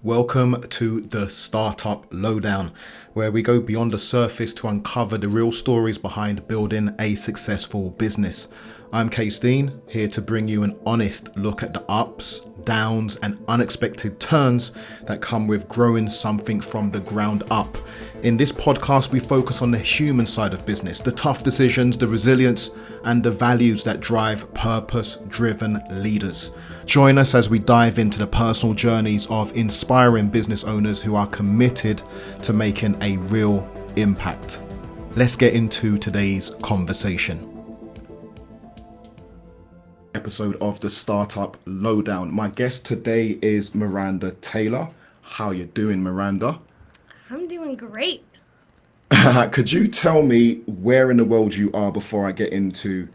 Welcome to the Startup Lowdown, where we go beyond the surface to uncover the real stories behind building a successful business. I'm Kase Dean, here to bring you an honest look at the ups, downs, and unexpected turns that come with growing something from the ground up. In this podcast, we focus on the human side of business, the tough decisions, the resilience, and the values that drive purpose-driven leaders. Join us as we dive into the personal journeys of inspiring business owners who are committed to making a real impact. Let's get into today's conversation. Episode of the Startup Lowdown. My guest today is Maranda Taylor. How you doing, Maranda? I'm doing great. Could you tell me where in the world you are before I get into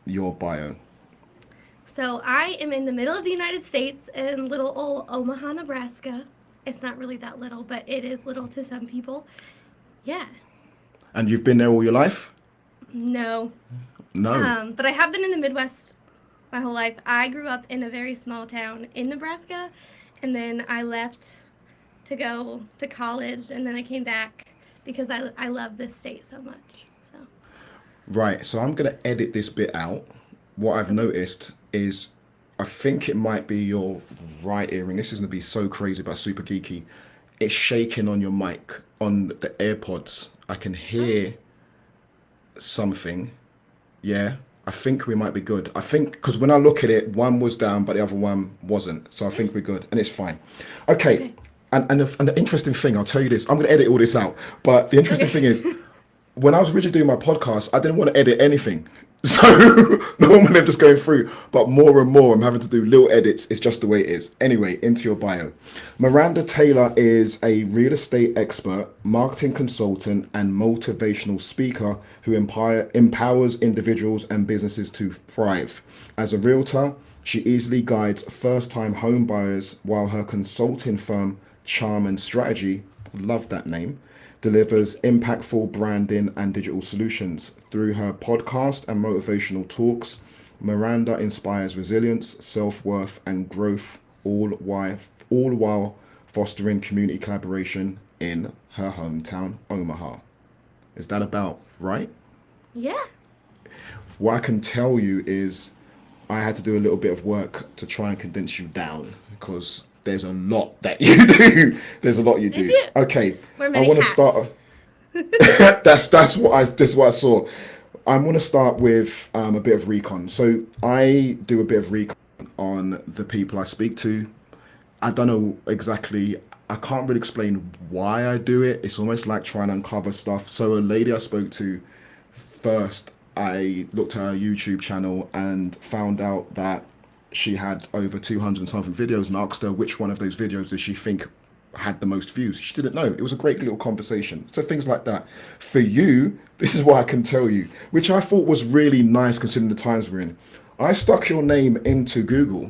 your bio? So I am in the middle of the United States in little old Omaha, Nebraska. It's not really that little, but it is little to some people. Yeah. And you've been there all your life? No. No. But I have been in the Midwest my whole life. I grew up in a very small town in Nebraska, and then I left to go to college, and then I came back because I love this state so much. So. Right, so I'm going to edit this bit out. What I've noticed is I think it might be your right earring. This is going to be so crazy but super geeky. It's shaking on your mic, on the AirPods. I can hear something. Yeah, I think we might be good. I think, because when I look at it, one was down, but the other one wasn't. So I think we're good, and it's fine. Okay. And the interesting thing, I'll tell you this, I'm going to edit all this out. But the interesting thing is, when I was originally doing my podcast, I didn't want to edit anything. So normally I'm just going through, but more and more I'm having to do little edits. It's just the way it is. Anyway, into your bio. Maranda Taylor is a real estate expert, marketing consultant, and motivational speaker who empowers individuals and businesses to thrive. As a realtor, she easily guides first-time home buyers, while her consulting firm, Charm and Strategy, love that name, delivers impactful branding and digital solutions. Through her podcast and motivational talks, Maranda inspires resilience, self-worth, and growth, all while fostering community collaboration in her hometown, Omaha. Is that about right? Yeah. What I can tell you is I had to do a little bit of work to try and condense you down, because there's a lot that you do. There's a lot you do. Okay, I want to start. That's what I saw. I'm going to start with a bit of recon. So I do a bit of recon on the people I speak to. I don't know exactly. I can't really explain why I do it. It's almost like trying to uncover stuff. So a lady I spoke to first, I looked at her YouTube channel and found out that she had over 200 and something videos, and asked her which one of those videos does she think had the most views. She didn't know. It was a great little conversation. So things like that. For you, this is what I can tell you, which I thought was really nice considering the times we're in. I stuck your name into Google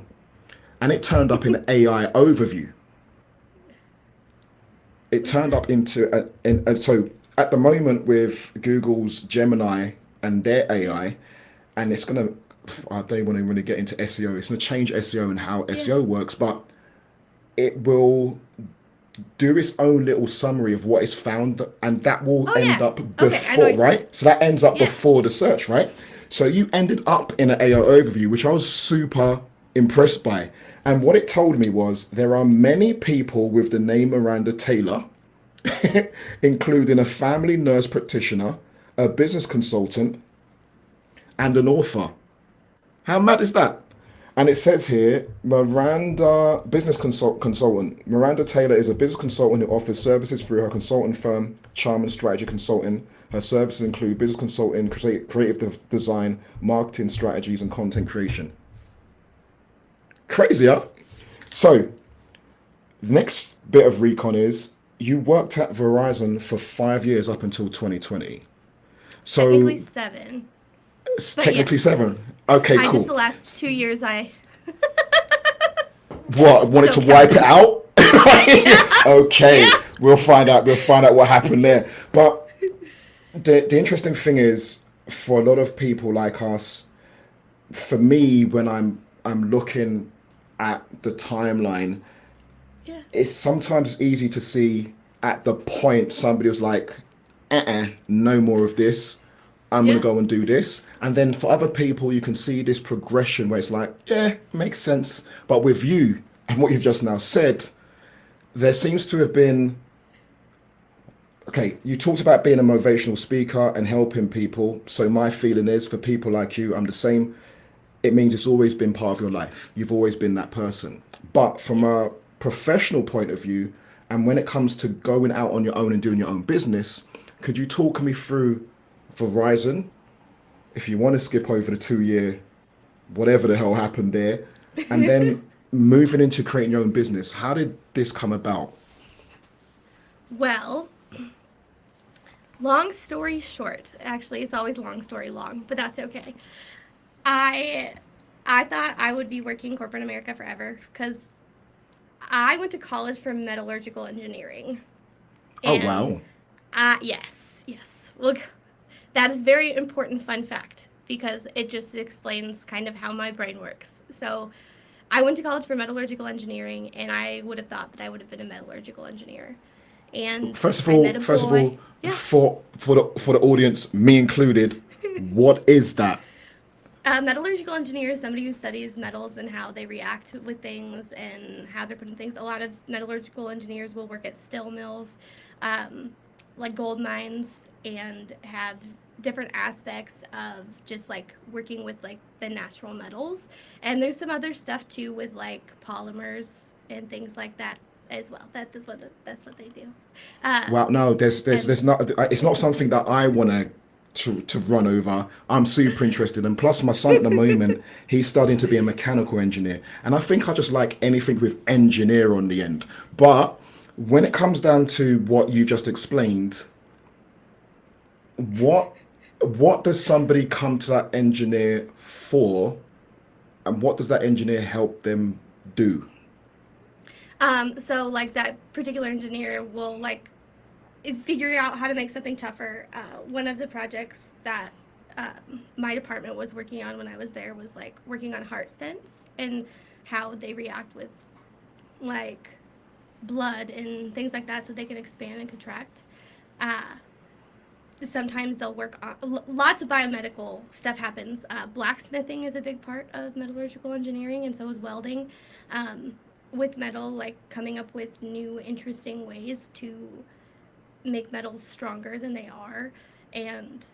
and it turned up in AI overview. It turned up into, so at the moment with Google's Gemini and their AI, and it's going to, I don't want to really get into SEO. It's going to change SEO and how SEO works, but it will do its own little summary of what is found, and that will end up before, right? So that ends up before the search, right? So you ended up in an AI overview, which I was super impressed by. And what it told me was there are many people with the name Maranda Taylor, including a family nurse practitioner, a business consultant, and an author. How mad is that? And it says here, consultant. Maranda Taylor is a business consultant who offers services through her consulting firm, Charm and Strategy Consulting. Her services include business consulting, creative design, marketing strategies, and content creation. Crazy, huh? So, the next bit of recon is you worked at Verizon for 5 years up until 2020. So technically 7. Technically 7. Okay, cool. Just the last 2 years What, wanted to wipe it out? Okay, we'll find out what happened there. But the interesting thing is, for a lot of people like us, for me, when I'm looking at the timeline, Yeah. it's sometimes easy to see at the point somebody was like, no more of this. I'm going to Yeah. go and do this. And then for other people, you can see this progression where it's like, yeah, makes sense. But with you and what you've just now said, there seems to have been, okay, you talked about being a motivational speaker and helping people. So my feeling is for people like you, I'm the same. It means it's always been part of your life. You've always been that person. But from Yes. a professional point of view, and when it comes to going out on your own and doing your own business, could you talk me through Verizon? If you want to skip over the 2 year, whatever the hell happened there, and then moving into creating your own business, how did this come about? Well, long story short, actually, it's always long story long, but that's okay. I I thought I would be working corporate America forever because I went to college for metallurgical engineering, Oh, and wow. yes, yes. Look, that is very important fun fact because it just explains kind of how my brain works. So, I went to college for metallurgical engineering, and I would have thought that I would have been a metallurgical engineer. And I met a First of boy. all, Yeah. for the audience, me included, what is that? A metallurgical engineer is somebody who studies metals and how they react with things and how they're putting things. A lot of metallurgical engineers will work at steel mills, um, like gold mines, and have different aspects of just like working with like the natural metals. And there's some other stuff too with like polymers and things like that as well. That's what they do. Uh, Wow, no, and there's not. It's not something that I want to run over. I'm super interested, and plus, my son at the moment, he's starting to be a mechanical engineer, and I think I just like anything with engineer on the end. But when it comes down to what you just explained, what what does somebody come to that engineer for, and what does that engineer help them do? so like that particular engineer will like figuring out how to make something tougher. One of the projects that my department was working on when I was there was like working on heart stents and how they react with like blood and things like that so they can expand and contract. Uh, Sometimes they'll work on lots of biomedical stuff happens. Blacksmithing is a big part of metallurgical engineering, and so is welding. Um, with metal, like coming up with new, interesting ways to make metals stronger than they are, and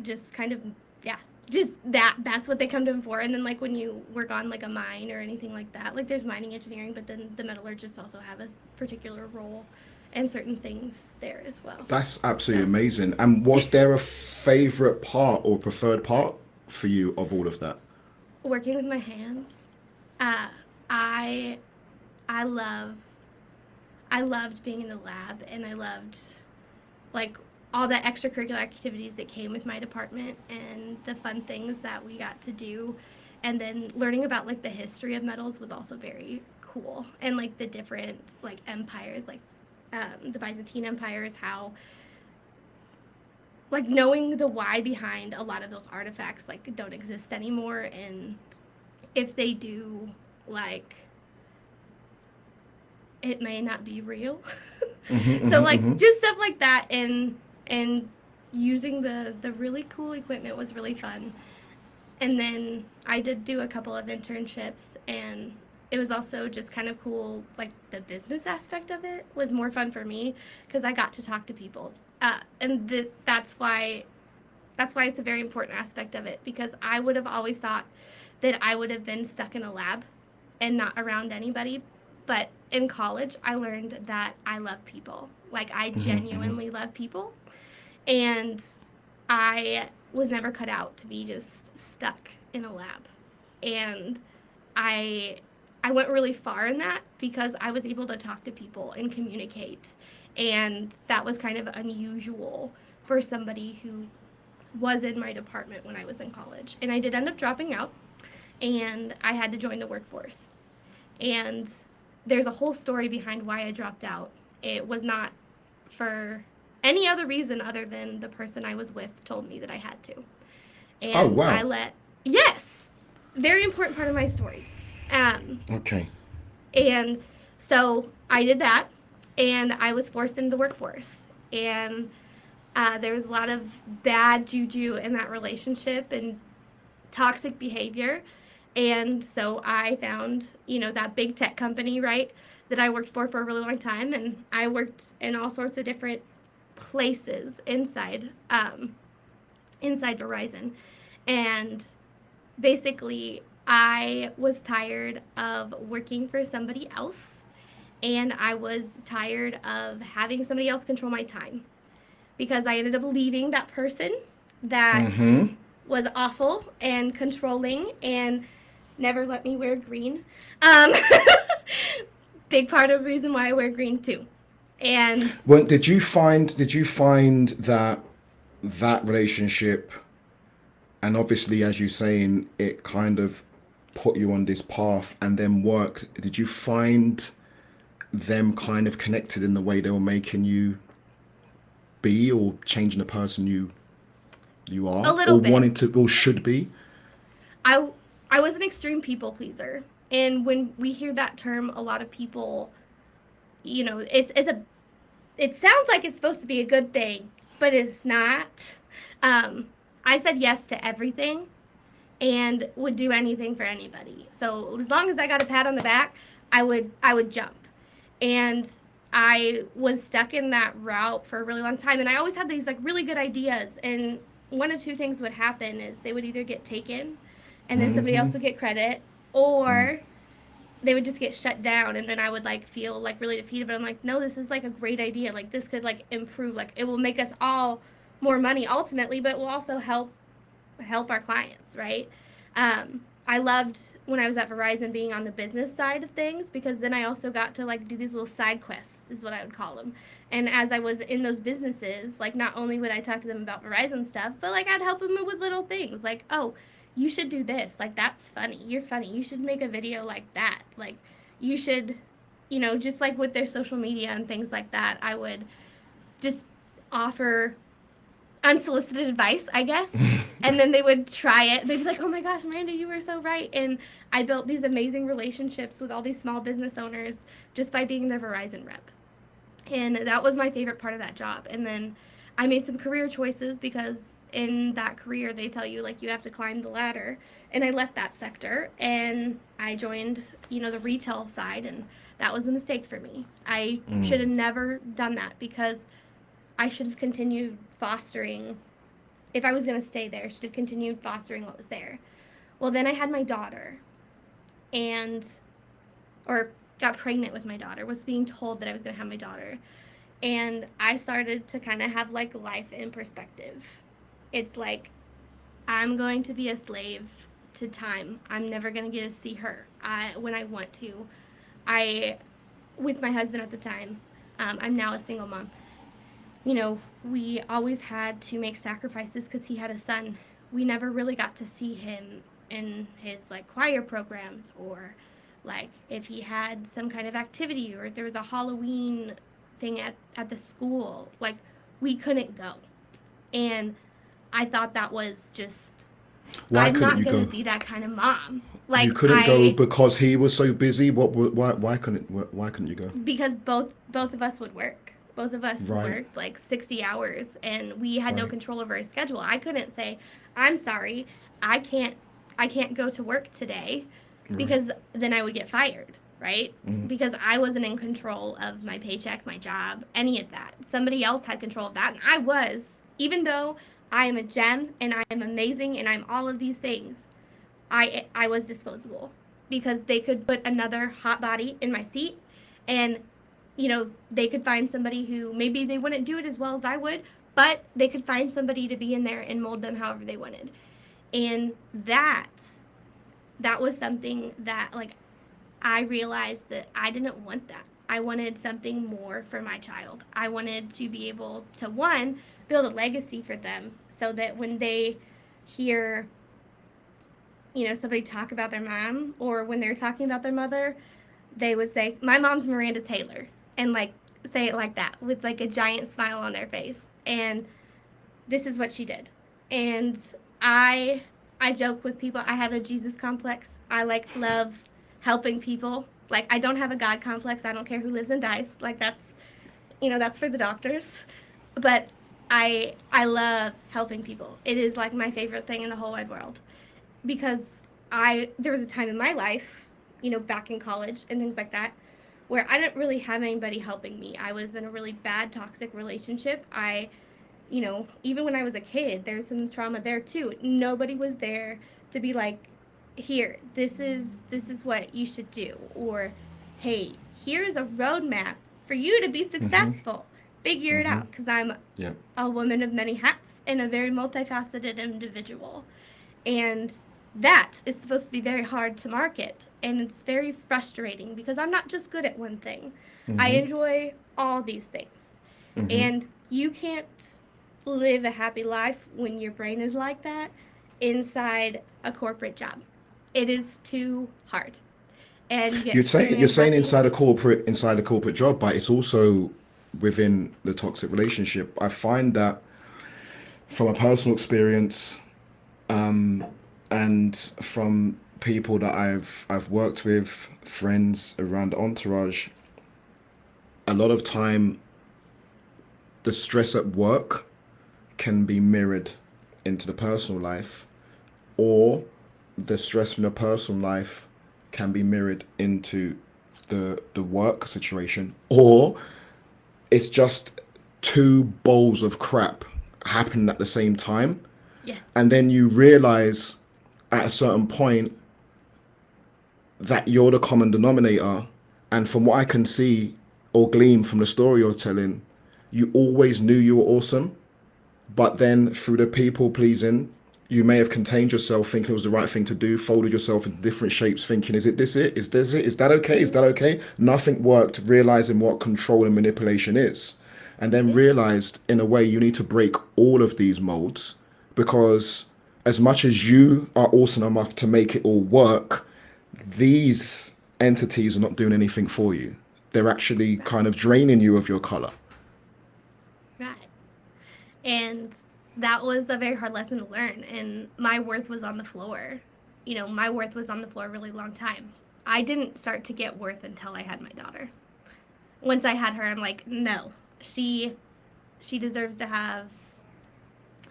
just kind of yeah, just that's what they come to them for. And then like when you work on like a mine or anything like that, like there's mining engineering, but then the metallurgists also have a particular role and certain things there as well. That's absolutely So amazing. And was there a favorite part or preferred part for you of all of that? working with my hands, uh, I I love I loved being in the lab, and I loved like all the extracurricular activities that came with my department and the fun things that we got to do. And then learning about like the history of metals was also very cool, and like the different like empires, like the Byzantine empires, how like knowing the why behind a lot of those artifacts like don't exist anymore, and if they do, like it may not be real. So like just stuff like that, and using the really cool equipment was really fun. And then I did do a couple of internships, and it was also just kind of cool. Like the business aspect of it was more fun for me because I got to talk to people, and that's why it's a very important aspect of it, because I would have always thought that I would have been stuck in a lab and not around anybody. But in college, I learned that I love people. Like, I genuinely love people. And I was never cut out to be just stuck in a lab. And I I went really far in that because I was able to talk to people and communicate. And that was kind of unusual for somebody who was in my department when I was in college. And I did end up dropping out, and I had to join the workforce. And there's a whole story behind why I dropped out. It was not for any other reason other than the person I was with told me that I had to. Oh, And I wow. let, yes, very important part of my story. Um, Okay. and So I did that, and I was forced into the workforce. And there was a lot of bad juju in that relationship and toxic behavior. And so I found, that big tech company, right, that I worked for a really long time. And I worked in all sorts of different places inside Verizon. And basically, I was tired of working for somebody else, and I was tired of having somebody else control my time, because I ended up leaving that person that was awful and controlling and never let me wear green. Um, Big part of the reason why I wear green too. And Well, did you find that relationship, and obviously, as you're saying, it kind of put you on this path and then work. Did you find them kind of connected in the way they were making you be, or changing the person you a are, little or bit. wanting to, or should be? I I was an extreme people pleaser. And when we hear that term, a lot of people, it sounds like it's supposed to be a good thing, but it's not. Um, I said yes to everything and would do anything for anybody. So as long as I got a pat on the back, I would jump. And I was stuck in that route for a really long time, and I always had these like really good ideas, and one of two things would happen: is they would either get taken and then somebody else would get credit, or they would just get shut down, and then I would like feel like really defeated. But I'm like, no, this is like a great idea. Like this could like improve. Like it will make us all more money ultimately, but will also help our clients, right? I loved when I was at Verizon being on the business side of things, because then I also got to like do these little side quests, is what I would call them. And as I was in those businesses, like not only would I talk to them about Verizon stuff, but like I'd help them with little things like, oh, you should do this. Like that's funny. You're funny. You should make a video like that. Like you should, just like with their social media and things like that, I would just offer unsolicited advice, I guess. And then they would try it. They'd be like, oh my gosh, Miranda, you were so right. And I built these amazing relationships with all these small business owners just by being their Verizon rep. And that was my favorite part of that job. And then I made some career choices, because in that career they tell you like you have to climb the ladder. And I left that sector and I joined, the retail side, and that was a mistake for me. I should have never done that, because I should have continued fostering. If I was going to stay there, I should have continued fostering what was there. Well, then I had my daughter, and, or got pregnant with my daughter, was being told that I was going to have my daughter. And I started to kind of have like life in perspective. It's like, I'm going to be a slave to time. I'm never going to get to see her when I want to. I, with my husband at the time, I'm now a single mom. We always had to make sacrifices because he had a son. We never really got to see him in his like choir programs, or like if he had some kind of activity, or if there was a Halloween thing at the school. Like we couldn't go. And I thought that was just, Why I'm couldn't not you going to go? be that kind of mom. You Like couldn't go because he was so busy. Why couldn't you go? because both of us would work. Both of us Right, worked like 60 hours, and we had no right, control over his schedule. I couldn't say, "I'm sorry, I can't I can't go to work today," right. because then I would get fired, right? Because I wasn't in control of my paycheck, my job, any of that. Somebody else had control of that, and I was. Even though I am a gem and I am amazing and I'm all of these things, I was disposable, because they could put another hot body in my seat, and they could find somebody who maybe they wouldn't do it as well as I would, but they could find somebody to be in there and mold them however they wanted. And that was something that like I realized that I didn't want that. I wanted something more for my child. I wanted to be able to, one, build a legacy for them, so that when they hear somebody talk about their mom, or when they're talking about their mother, they would say, "My mom's Miranda Taylor," and like say it like that with like a giant smile on their face. And this is what she did. And I I joke with people, I have a Jesus complex. I like love helping people. Like, I don't have a God complex. I don't care who lives and dies. Like, that's for the doctors. But I love helping people. It is like my favorite thing in the whole wide world, because there was a time in my life, back in college and things like that, where I didn't really have anybody helping me. I was in a really bad toxic relationship. Even when I was a kid, there's some trauma there too. Nobody was there to be like, here, this is what you should do, or hey, here's a roadmap for you to be Mm-hmm. successful. Figure it Mm-hmm. out, because I'm Yeah. a woman of many hats and a very multifaceted individual. And that is supposed to be very hard to market. And it's very frustrating because I'm not just good at one thing. I Mm-hmm. enjoy all these things. Mm-hmm. And you can't live a happy life when your brain is like that inside a corporate job. It is too hard. And you get You're saying extremely you're saying unhappy. inside a corporate job, but it's also within the toxic relationship. I find that from a personal experience, and from people that I've worked with, friends around the entourage, a lot of time the stress at work can be mirrored into the personal life, or the stress from the personal life can be mirrored into the work situation, or it's just two bowls of crap happening at the same time, Yes. and then you realize at a certain point that you're the common denominator. And from what I can see or glean from the story you're telling, you always knew you were awesome, but then through the people pleasing, you may have contained yourself thinking it was the right thing to do, folded yourself into different shapes thinking, is it this it? Is this it? Is that okay? Is that okay? Nothing worked, realizing what control and manipulation is. And then Yeah. realized in a way you need to break all of these molds, because as much as you are awesome enough to make it all work, these entities are not doing anything for you. They're actually Right. kind of draining you of your color. Right. And that was a very hard lesson to learn. And my worth was on the floor. My worth was on the floor a really long time. I didn't start to get worth until I had my daughter. Once I had her, I'm like, no, she deserves to have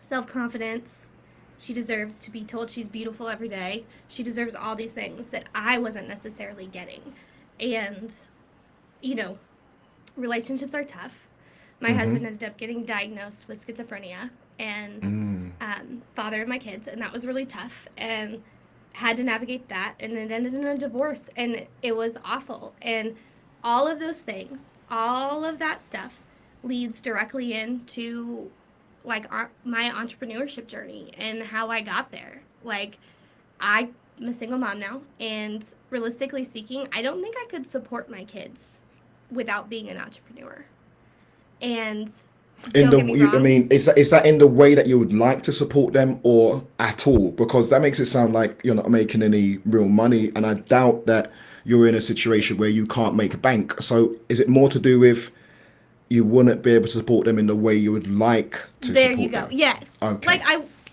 self confidence. She deserves to be told she's beautiful every day. She deserves all these things that I wasn't necessarily getting. And, you know, relationships are tough. My husband ended up getting diagnosed with schizophrenia and father of my kids, and that was really tough. And had to navigate that, and it ended in a divorce, and it was awful. And all of those things, all of that stuff, leads directly into like my entrepreneurship journey and how I got there. Like, I'm a single mom now, and realistically speaking, I don't think I could support my kids without being an entrepreneur. And In don't the, get me I wrong, mean, is that in the way that you would like to support them, or at all? Because that makes it sound like you're not making any real money, and I doubt that you're in a situation where you can't make a bank. So is it more to do with you wouldn't be able to support them in the way you would like to there you support go. them? Yes. Okay. Like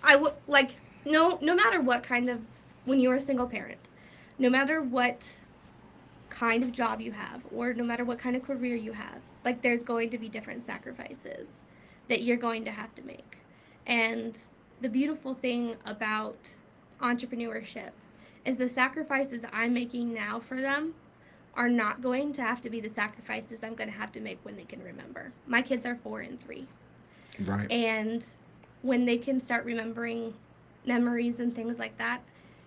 I would like no matter what kind of, when you're a single parent, no matter what kind of job you have, or no matter what kind of career you have, like there's going to be different sacrifices that you're going to have to make. And the beautiful thing about entrepreneurship is the sacrifices I'm making now for them are not going to have to be the sacrifices I'm going to have to make when they can remember. My kids are 4 and 3. Right. And when they can start remembering memories and things like that,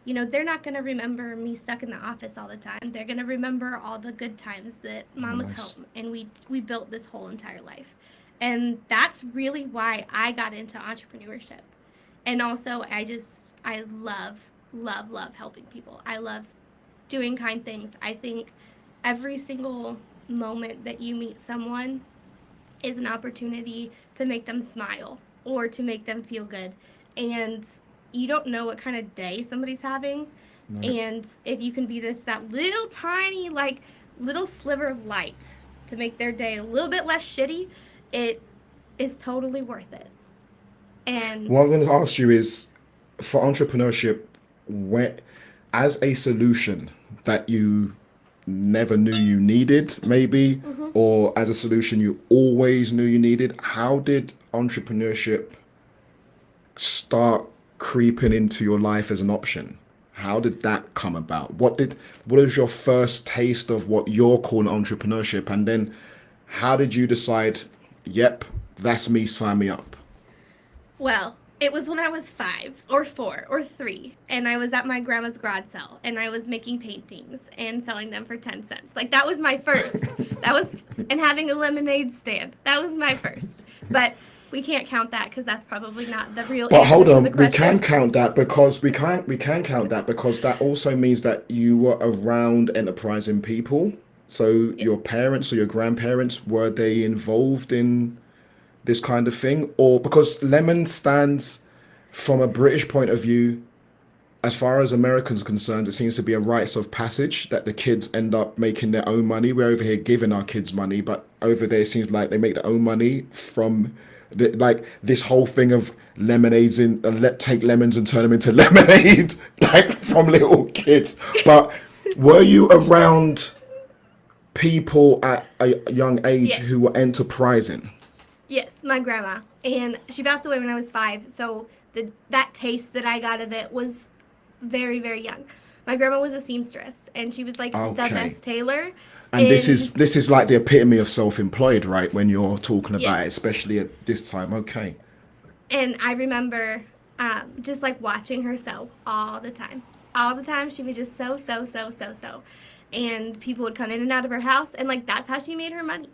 they're not going to remember me stuck in the office all the time. They're going to remember all the good times that mom was Nice. home and we built this whole entire life. And that's really why I got into entrepreneurship. And also, I love helping people. I love doing kind things. I think every single moment that you meet someone is an opportunity to make them smile or to make them feel good. And you don't know what kind of day somebody's having. Right. And if you can be that little tiny, like, little sliver of light to make their day a little bit less shitty, it is totally worth it. And What I'm going to ask you is, for entrepreneurship, where, as a solution that you never knew you needed, maybe, Hmm. or as a solution you always knew you needed? How did entrepreneurship start creeping into your life as an option? How did that come about? What was your first taste of what you're calling entrepreneurship? And then how did you decide, yep, that's me, sign me up? Well, it was when I was 5 or 4 or 3, and I was at my grandma's garage sale, and I was making paintings and selling them for 10 cents. Like that was my first. That was and having a lemonade stand. That was my first. But we can't count that because that's probably not the real But answer hold to the on, we can question. count that because we can count that because that also means that you were around enterprising people. So Yeah. your parents or your grandparents, were they involved in this kind of thing? Or because lemon stands from a British point of view, as far as Americans are concerned, it seems to be a rites of passage that the kids end up making their own money. We're over here giving our kids money, but over there it seems like they make their own money from like this whole thing of lemonades in take lemons and turn them into lemonade, like from little kids. But were you around people at a young age Yes. who were enterprising? Yes, my grandma. And she passed away when I was 5, so that taste that I got of it was very, very young. My grandma was a seamstress, and she was like the Okay. best tailor. And this is And this is like the epitome of self-employed, right? When you're talking yes, about it, especially at this time. Okay. and I remember just like watching her sew all the time. All the time, she would just sew, sew, sew, sew, sew. And people would come in and out of her house, and like that's how she made her money.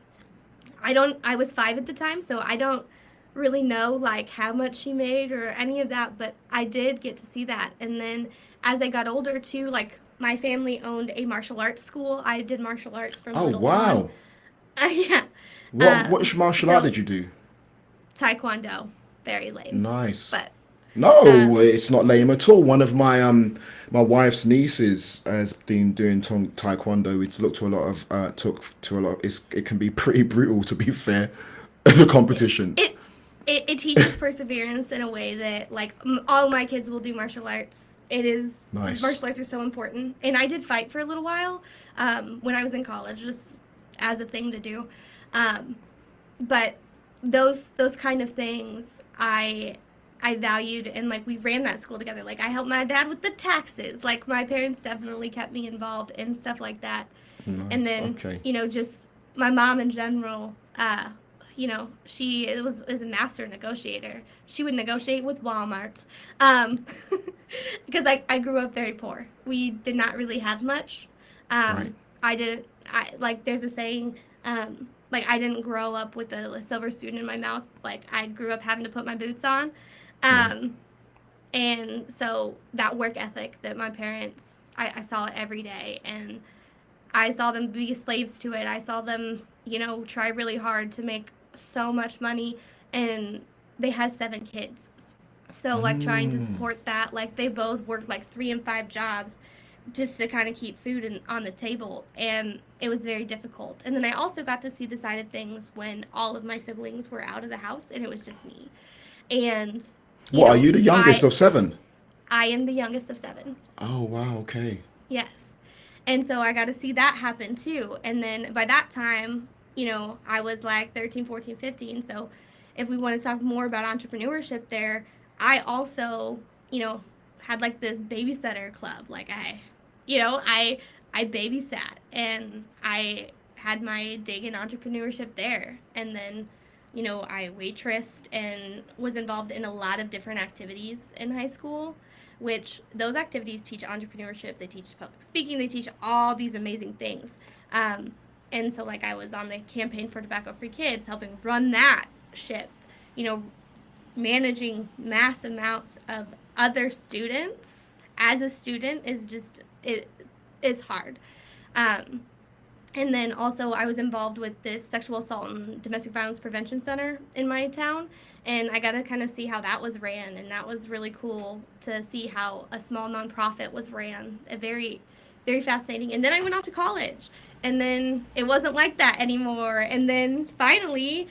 I was 5 at the time, so I don't really know like how much she made or any of that, but I did get to see that. And then as I got older too, like my family owned a martial arts school. I did martial arts from Oh little on. wow. Yeah. What martial art So did you do? taekwondo, very lame. Nice. But No, um it's not lame at all. One of my wife's nieces has been doing taekwondo. We looked to a lot of took to a lot. It can be pretty brutal to be fair. The competitions. it it teaches perseverance in a way that like all my kids will do martial arts. It is Nice. Martial arts are so important, and I did fight for a little while when I was in college, just as a thing to do. Um, but those kind of things I valued, and like we ran that school together. Like I helped my dad with the taxes. Like my parents definitely kept me involved in stuff like that. And Nice. then Okay. just my mom in general. She is a master negotiator. She would negotiate with Walmart, um, because I grew up very poor. We did not really have much. Right. I didn't. I like. There's a saying. Like I didn't grow up with a silver spoon in my mouth. Like I grew up having to put my boots on. Right. Um, and so that work ethic that my parents, I saw it every day, and I saw them be slaves to it. I saw them, try really hard to make so much money, and they had 7 kids. So like trying to Mm. support that, like they both worked like 3 and 5 jobs just to kind of keep food on the table, and it was very difficult. And then I also got to see the side of things when all of my siblings were out of the house and it was just me. And you What are know, you the youngest I of seven? I am the youngest of 7. Oh wow. Okay. Yes. And so I got to see that happen too. And then by that time, I was like 13, 14, 15. So if we want to talk more about entrepreneurship there, I also, had like this babysitter club. Like I babysat, and I had my dig in entrepreneurship there. And then, I waitressed and was involved in a lot of different activities in high school, which those activities teach entrepreneurship, they teach public speaking, they teach all these amazing things. Um, and so, like, I was on the campaign for tobacco free kids, helping run that ship, you know, managing mass amounts of other students as a student is just, it is hard. Um, and then also, I was involved with this sexual assault and domestic violence prevention center in my town. And I got to kind of see how that was ran. And that was really cool to see how a small nonprofit was ran. A very, very fascinating. And then I went off to college. And then it wasn't like that anymore. And then finally,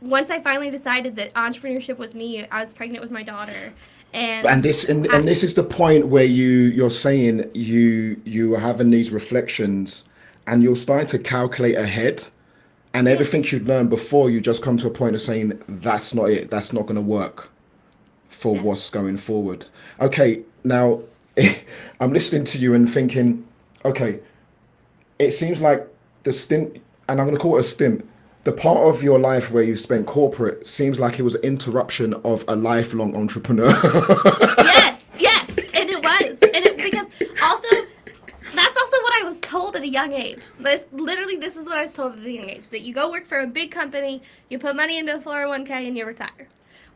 once I finally decided that entrepreneurship was me, I was pregnant with my daughter. And And this and I, this is the point where you're saying you are having these reflections, and you're starting to calculate ahead, and Yeah. everything you'd learned before, you just come to a point of saying that's not it, that's not going to work for Yeah. what's going forward. Okay, now I'm listening to you and thinking, okay, it seems like the stint, and I'm going to call it a stint, the part of your life where you spent corporate seems like it was an interruption of a lifelong entrepreneur. Yes, yes, and it was, and it because also that's also what I was told at a young age. This is what I was told at a young age, that you go work for a big company, you put money into a 401k, and you retire,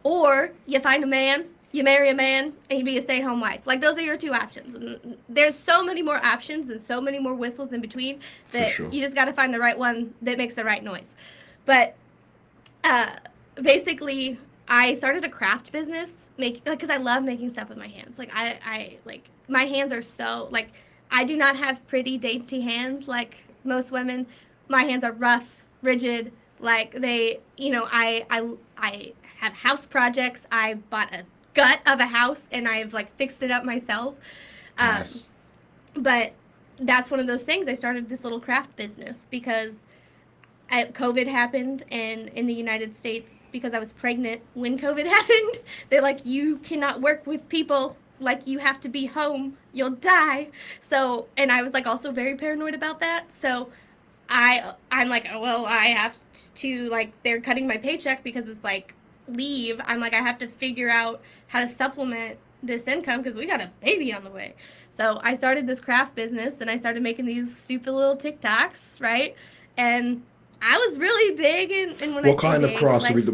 or you find a man, you marry a man, and you be a stay-at-home wife. Like those are your two options. And there's so many more options and so many more whistles in between For that sure. you just got to find the right one that makes the right noise. But uh, basically, I started a craft business, because I love making stuff with my hands. Like I like my hands are so like I do not have pretty dainty hands like most women. My hands are rough, rigid. Like they, I have house projects. I bought a gut of a house and I've like fixed it up myself. Um, Nice. but that's one of those things. I started this little craft business because COVID happened, and in the United States, because I was pregnant when COVID happened, they're like, you cannot work with people. Like, you have to be home. You'll die. So, and I was like also very paranoid about that. So, I'm like, oh, well, I have to like they're cutting my paycheck because it's like leave. I'm like, I have to figure out how to supplement this income because we got a baby on the way. So I started this craft business and I started making these stupid little TikToks, right? And I was really big, and when I What say kind of big, crafts are like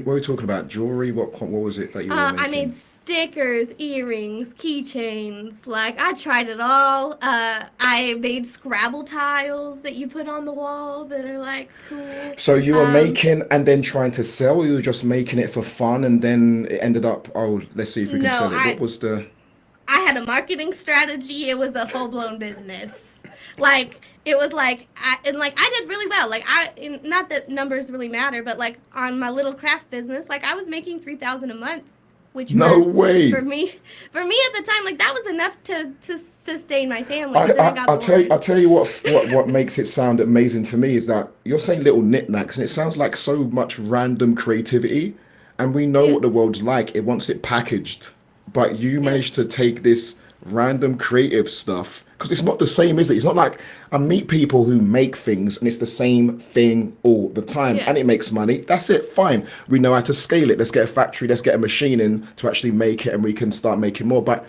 what are we talking about? Jewelry? What was it that you were I making? made stickers, earrings, keychains. Like I tried it all. I made Scrabble tiles that you put on the wall that are like cool. So you were Um, making and then trying to sell, or you were just making it for fun and then it ended up, oh, let's see if we can no, sell it. What was the I had a marketing strategy. It was a full blown business. Like it was like I did really well. Like not that numbers really matter, but like on my little craft business, like I was making 3,000 a month, which No for way. me at the time, like that was enough to sustain my family. But then I got I bored. tell you what makes it sound amazing for me is that you're saying little knickknacks and it sounds like so much random creativity, and we know Yeah, what the world's like. It wants it packaged, but you yeah, managed to take this random creative stuff because it's not the same, is it? It's not like I meet people who make things and it's the same thing all the time yeah, and it makes money. That's it, fine. We know how to scale it. Let's get a factory, let's get a machine in to actually make it and we can start making more. But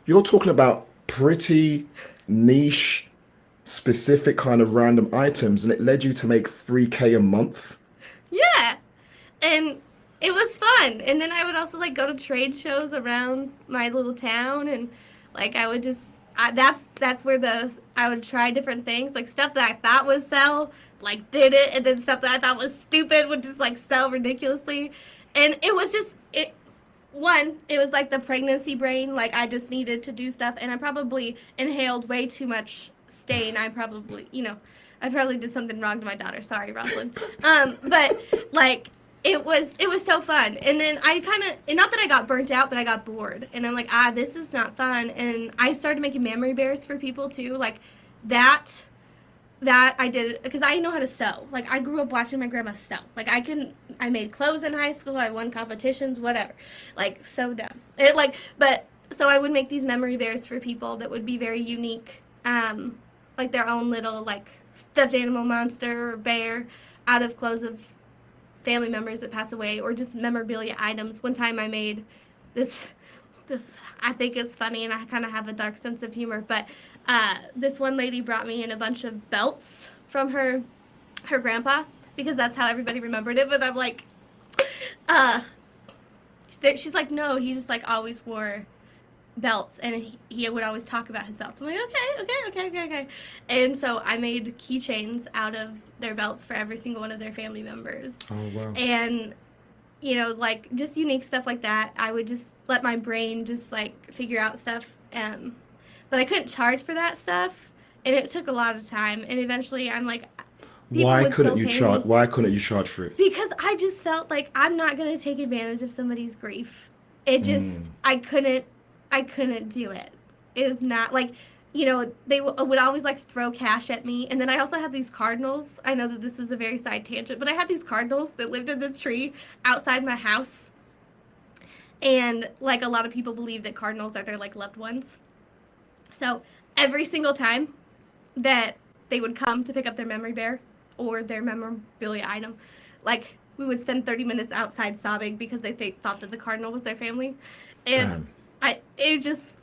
you're talking about pretty niche, specific kind of random items, and it led you to make 3K a month. yeah. And it was fun. And then I would also like go to trade shows around my little town, and like I would just that's where the I would try different things, like stuff that I thought would sell, like did it, and then stuff that I thought was stupid would just like sell ridiculously. And it was just it was like the pregnancy brain, like I just needed to do stuff, and I probably inhaled way too much stain. I probably did something wrong to my daughter. Sorry, Rosalind. But like it was so fun, and then I kind of, not that I got burnt out, but I got bored, and I'm like, this is not fun, and I started making memory bears for people too, like that that I did because I know how to sew. Like I grew up watching my grandma sew. Like I made clothes in high school. I won competitions, whatever. Like so dumb. But so I would make these memory bears for people that would be very unique, like their own little like stuffed animal monster or bear out of clothes of family members that pass away, or just memorabilia items. One time I made this this I think it's funny, and I kind of have a dark sense of humor, but this one lady brought me in a bunch of belts from her grandpa, because that's how everybody remembered it. But I'm like, uh, she's like, no, he just like always wore belts, and he would always talk about his belts. I'm like, okay. And so I made keychains out of their belts for every single one of their family members. Oh wow. And like just unique stuff like that. I would just let my brain just like figure out stuff. But I couldn't charge for that stuff, and it took a lot of time. And eventually, I'm like, people would still pay me Why couldn't you charge for it? because I just felt like I'm not gonna take advantage of somebody's grief. It just I couldn't do it. It was not like they would always like throw cash at me. And then I also had these cardinals. I know that this is a very side tangent, but I had these cardinals that lived in the tree outside my house. And like a lot of people believe that cardinals are their like loved ones. So every single time that they would come to pick up their memory bear or their memorabilia item, like we would spend 30 minutes outside sobbing because they thought that the cardinal was their family. And Damn. it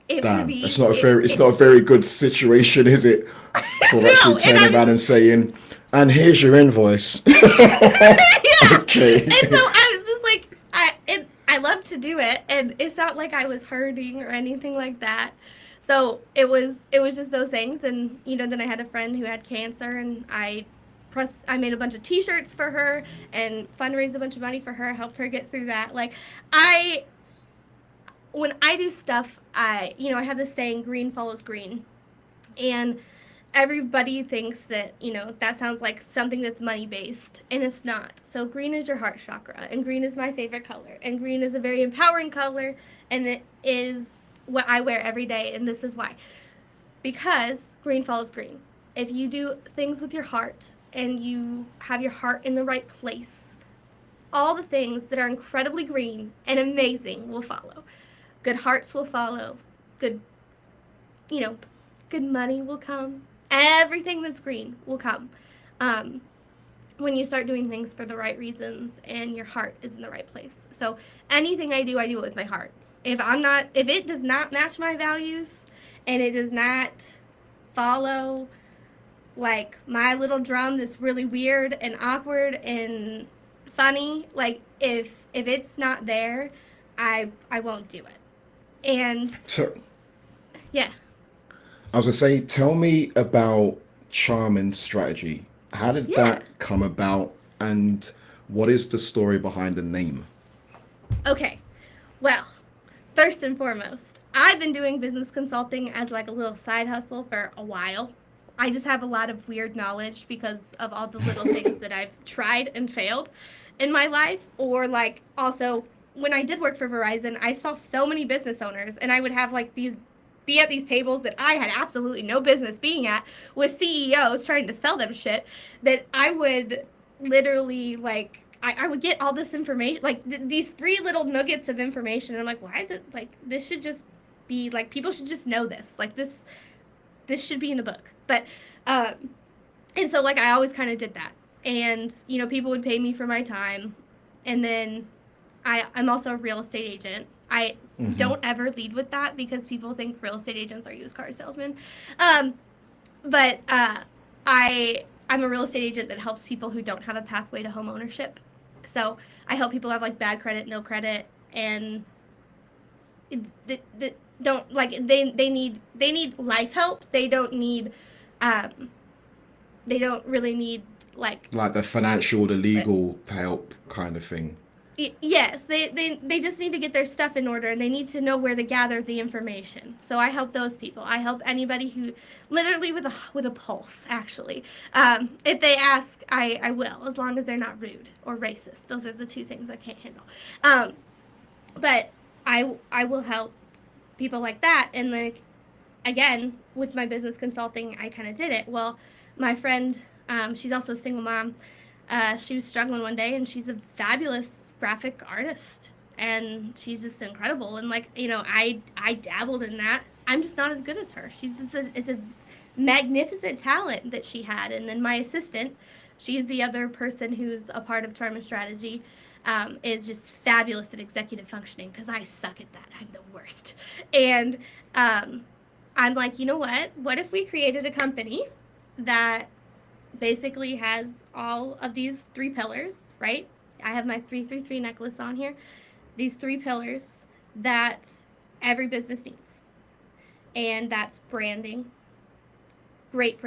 would Damn. be It's not a very good situation, is it? For actually no, turning around and saying, and here's your invoice. yeah. Okay. And so I was just like, I love to do it, and it's not like I was hurting or anything like that. So it was just those things, and then I had a friend who had cancer, and I made a bunch of T-shirts for her and fundraised a bunch of money for her, helped her get through that. Like when I do stuff, I have this saying, green follows green, and everybody thinks that that sounds like something that's money based, and it's not. So green is your heart chakra, and green is my favorite color, and green is a very empowering color, and it is what I wear every day. And this is why, because green follows green. If you do things with your heart and you have your heart in the right place, all the things that are incredibly green and amazing will follow. Good hearts will follow. Good good money will come. Everything that's green will come when you start doing things for the right reasons and your heart is in the right place. So anything I do it with my heart. If it does not match my values and it does not follow like my little drum that's really weird and awkward and funny, like if it's not there, I won't do it. And So, yeah. I was going to say, tell me about Charm and Strategy. How did that come about, and what is the story behind the name? Okay. Well, first and foremost, I've been doing business consulting as like a little side hustle for a while. I just have a lot of weird knowledge because of all the little things that I've tried and failed in my life. Or like also when I did work for Verizon, I saw so many business owners, and I would have like be at these tables that I had absolutely no business being at with CEOs trying to sell them shit, that I would literally like I would get all this information, like these free little nuggets of information, and I'm like, why is it like this should just be like people should just know this, like this should be in the book. But and so like I always kind of did that, and people would pay me for my time. And then I'm also a real estate agent. I don't ever lead with that because people think real estate agents are used car salesmen. But I'm a real estate agent that helps people who don't have a pathway to home ownership. So I help people have like bad credit, no credit, and don't like they need life help. They don't really need like The financial, the legal help kind of thing. Yes, they just need to get their stuff in order, and they need to know where to gather the information. So I help those people. I help anybody who literally with a pulse, actually. If they ask, I will, as long as they're not rude or racist. Those are the two things I can't handle. But I will help people like that. And like again, with my business consulting, I kind of did it. Well, my friend, she's also a single mom. She was struggling one day, and she's a fabulous graphic artist, and she's just incredible. And like I dabbled in that. I'm just not as good as her. It's a magnificent talent that she had. And then my assistant, she's the other person who's a part of Charm and Strategy, is just fabulous at executive functioning because I suck at that. I'm the worst. And I'm like, you know what? What if we created a company that basically has all of these 3 pillars, right? I have my 333 necklace on here. These 3 pillars that every business needs. And that's branding, great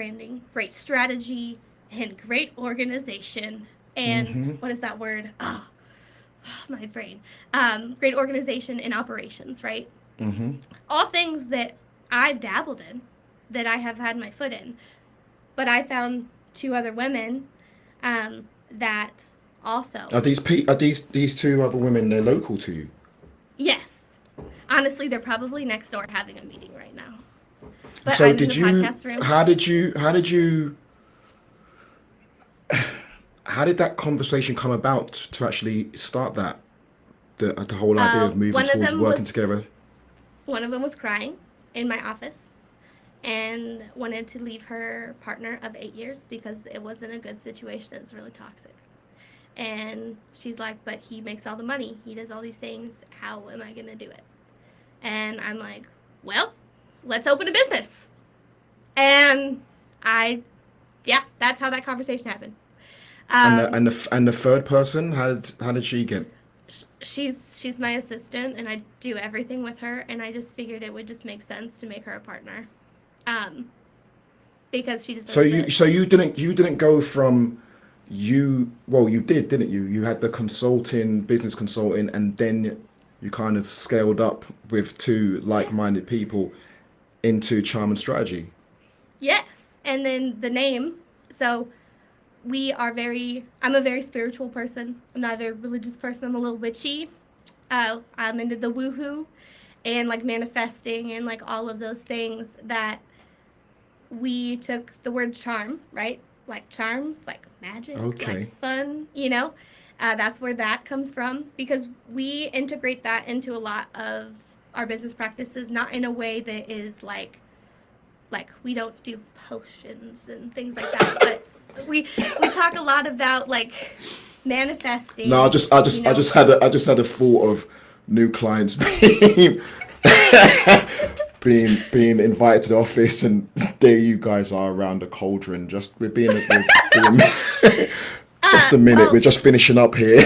strategy, and great organization. And what is that word? Oh, my brain. Great organization and operations, right? All things that I've dabbled in, that I have had my foot in. But I found 2 other women that also. Are these 2 other women? They're local to you? Yes. Honestly, they're probably next door having a meeting right now. but So I'm in did the you? podcast room. How did that conversation come about to actually start that? The whole idea of moving One of towards them working was together. crying in my office and wanted to leave her partner of 8 years because it wasn't a good situation. It's really toxic. And she's like, but he makes all the money. He does all these things. How am I going to do it? And I'm like, well, let's open a business. And that's how that conversation happened. And the third person, how did she get? She's my assistant, and I do everything with her. And I just figured it would just make sense to make her a partner, because she So deserves you it. so you didn't go from you did, didn't you? You had the consulting, business consulting, and then you kind of scaled up with two Yeah. like-minded people into charm and strategy. Yes. And then the name. So I'm a very spiritual person. I'm not a very religious person. I'm a little witchy. I'm into the woohoo and like manifesting and like all of those things that we took the word charm, right? Like charms, like magic, like Okay. fun, That's where that comes from because we integrate that into a lot of our business practices, not in a way that is like we don't do potions and things like that, but we talk a lot about like No, I manifesting, just I just I just had a thought of new clients being invited to the office, and there you guys are around the cauldron. Just a minute. well, We're just finishing up here.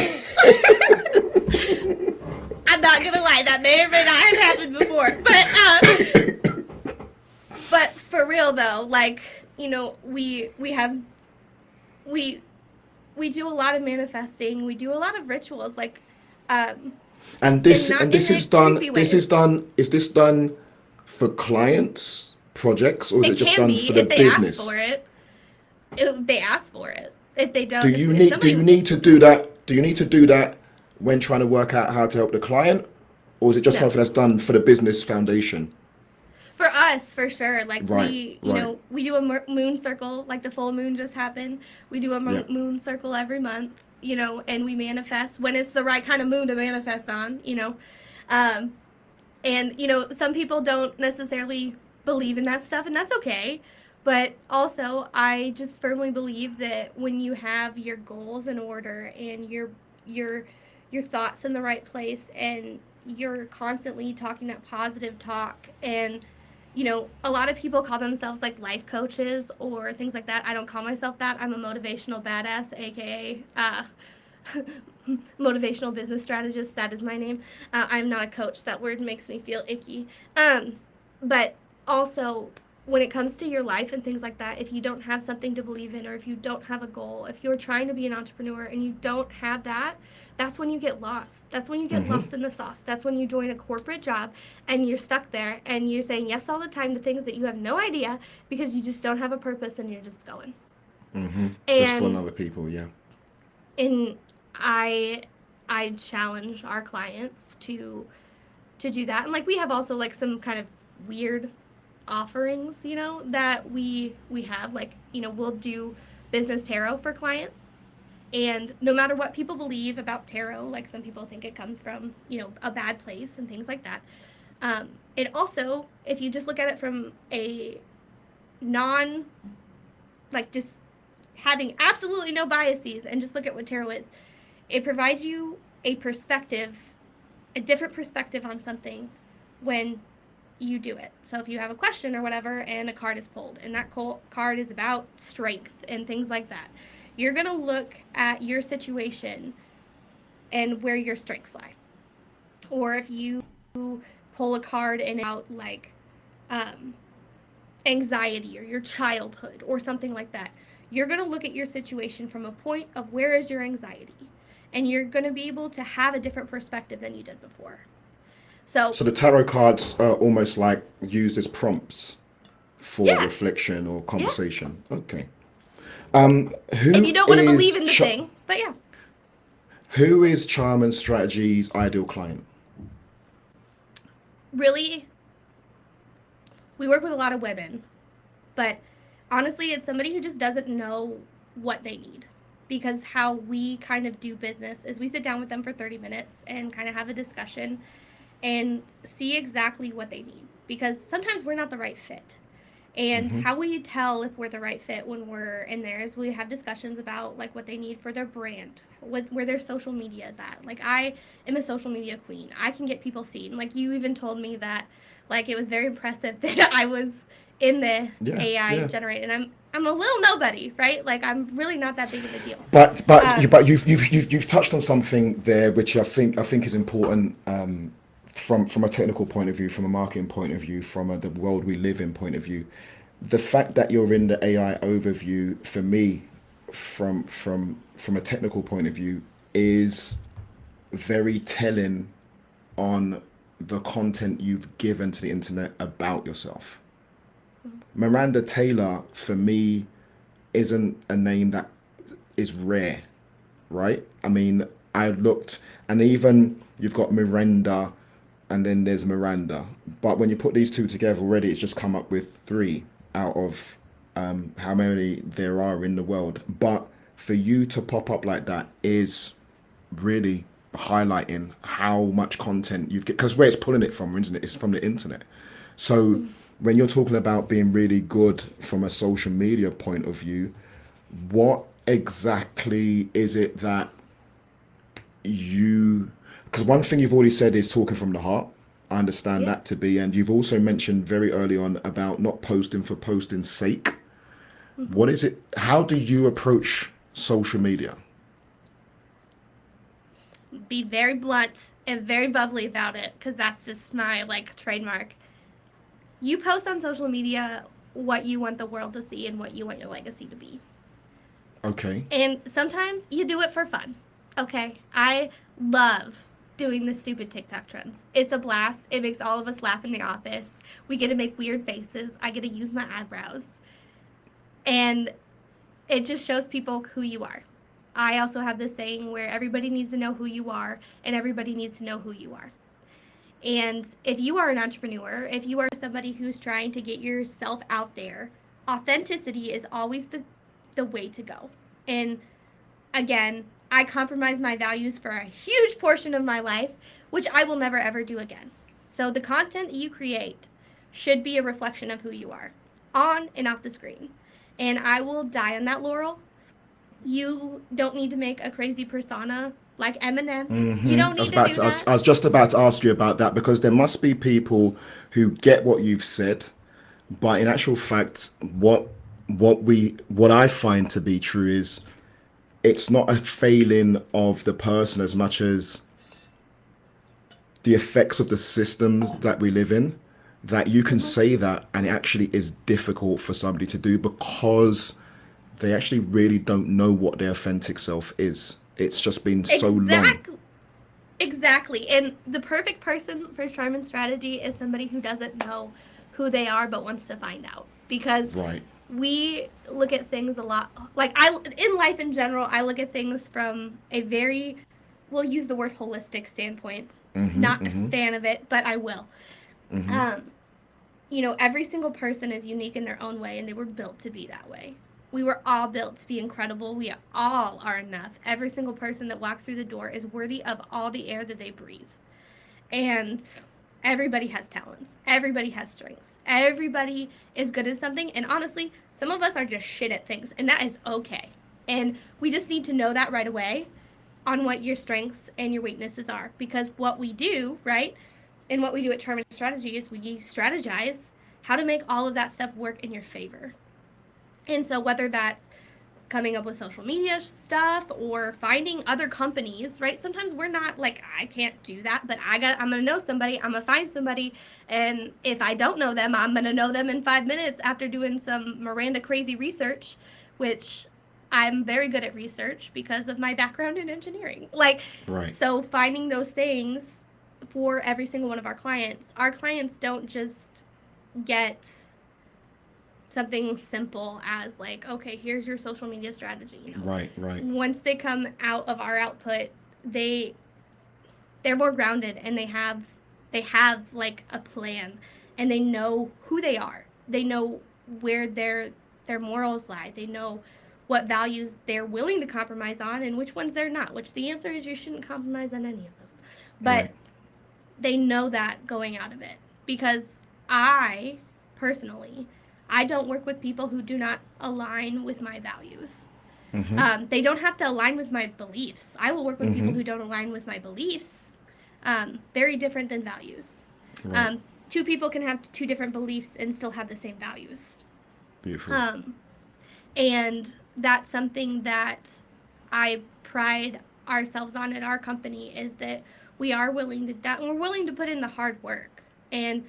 I'm not gonna lie, that may or may not have happened before, but for real though, like we we do a lot of manifesting, we do a lot of rituals, like um And and this not and in this a is done. creepy This way. is done. Is this done for clients projects, or is it It just can done for be the if they ask business? for it. If they ask for it. If they Do don't, you if need do you somebody need to do that? Do you need to do that when trying to work out how to help the client, or is it just no. something that's done for the business foundation? For us, for sure. Like Right. Right. we do a moon circle. Like the full moon just happened. We do a Yeah. moon circle every month. And we manifest when it's the right kind of moon to manifest on. Um, and some people don't necessarily believe in that stuff, and that's okay. But also, I just firmly believe that when you have your goals in order and your your thoughts in the right place, and you're constantly talking that positive talk, and a lot of people call themselves like life coaches or things like that. I don't call myself that. I'm a motivational badass, aka motivational business strategist. That is my name. I'm not a coach. That word makes me feel icky. But also, when it comes to your life and things like that, if you don't have something to believe in, or if you don't have a goal, if you're trying to be an entrepreneur and you don't have that, that's when you get lost. That's when you get Mm-hmm. lost in the sauce. That's when you join a corporate job and you're stuck there and you're saying yes all the time to things that you have no idea because you just don't have a purpose and you're just going. Mm-hmm. Just for And other people. Yeah. and I I challenge our clients to do that. And like we have also like some kind of weird offerings, that we have, like, we'll do business tarot for clients. And no matter what people believe about tarot, like some people think it comes from, a bad place and things like that. It also, if you just look at it from a non, like just having absolutely no biases and just look at what tarot is, it provides you a perspective, a different perspective on something when you do it. So if you have a question or whatever and a card is pulled and that card is about strength and things like that, you're going to look at your situation and where your strengths lie. Or if you pull a card and it's about like um, anxiety or your childhood or something like that, you're going to look at your situation from a point of where is your anxiety, and you're going to be able to have a different perspective than you did before. So, So the tarot cards are almost like used as prompts for yeah, reflection or yeah. conversation. Okay. If you Who don't want to believe is in the thing, but yeah. who is Charm and Strategy's ideal client? Really, we work with a lot of women, but honestly, it's somebody who just doesn't know what they need. Because how we kind of do business is we sit down with them for 30 minutes and kind of have a discussion and see exactly what they need. Because sometimes we're not the right fit. And Mm-hmm. how we tell if we're the right fit when we're in there is we have discussions about like what they need for their brand, where their social media is at. Like I am a social media queen. I can get people seen. Like you even told me that like it was very impressive that I was in the Yeah, AI yeah. generated. I'm a little nobody, right? Like I'm really not that big of a deal. But Um, you've touched on something there which I think is important, from a technical point of view, from a marketing point of view, from the world we live in point of view. The fact that you're in the AI overview, for me, from a technical point of view, is very telling on the content you've given to the internet about yourself. Miranda Taylor, for me, isn't a name that is rare, right? I mean, I looked, and even you've got Miranda, and then there's Miranda. But when you put these two together already, it's just come up with three out of how many there are in the world. But for you to pop up like that is really highlighting how much content you've get, because where it's pulling it from, isn't it? It's from the internet. So when you're talking about being really good from a social media point of view, what exactly is it that you, because one thing you've already said is talking from the heart. I understand yeah. that to be, and you've also mentioned very early on about not posting for posting's sake. hmm What is it? How do you approach social media? Be very blunt and very bubbly about it because that's just my like trademark. You post on social media what you want the world to see and what you want your legacy to be. Okay. And sometimes you do it for fun. Okay? I love doing the stupid TikTok trends. It's a blast. It makes all of us laugh in the office. We get to make weird faces. I get to use my eyebrows. And it just shows people who you are. I also have this saying where everybody needs to know who you are and everybody needs to know who you are. And if you are an entrepreneur, if you are somebody who's trying to get yourself out there, authenticity is always the way to go. And again, I compromise my values for a huge portion of my life, which I will never ever do again. So the content that you create should be a reflection of who you are on and off the screen. And I will die on that laurel. You don't need to make a crazy persona like Eminem. You don't I was need to about do to. that. I was just about to ask you about that, because there must be people who get what you've said, but in actual fact, what I find to be true is it's not a failing of the person as much as the effects of the systems that we live in, that you can hmm say that and it actually is difficult for somebody to do because they actually really don't know what their authentic self is. It's just been so long. Exactly. Exactly. And the perfect person for Charmin strategy is somebody who doesn't know who they are but wants to find out. Because Right. we look at things a lot like I in life in general, I look at things from a very we'll use the word holistic standpoint. Not a fan of it, but I will. Um, every single person is unique in their own way and they were built to be that way. We were all built to be incredible. We all are enough. Every single person that walks through the door is worthy of all the air that they breathe. And everybody has talents. Everybody has strengths. Everybody is good at something. And honestly, some of us are just shit at things, and that is okay. And we just need to know that right away on what your strengths and your weaknesses are. Because what we do, right, and what we do at Charmin Strategy is we strategize how to make all of that stuff work in your favor. And so whether that's coming up with social media stuff or finding other companies, right? Sometimes we're not like I can't do that, but I'm going to know somebody, I'm going to find somebody, and if I don't know them, I'm going to know them in 5 minutes after doing some Miranda crazy research, which I'm very good at research because of my background in engineering. Like Right. so finding those things for every single one of our clients. Our clients don't just get something simple as like, okay, here's your social media strategy. Right. Right. Once they come out of our output, they they're more grounded and they have like a plan and they know who they are. They know where their morals lie. They know what values they're willing to compromise on and which ones they're not, which the answer is you shouldn't compromise on any of them. But Right. they know that going out of it, because I personally, I don't work with people who do not align with my values. They don't have to align with my beliefs. I will work with people who don't align with my beliefs. Very different than values. Right. Two people can have two different beliefs and still have the same values. Beautiful. And that's something that I pride ourselves on at our company, is that we are willing to that we're willing to put in the hard work. And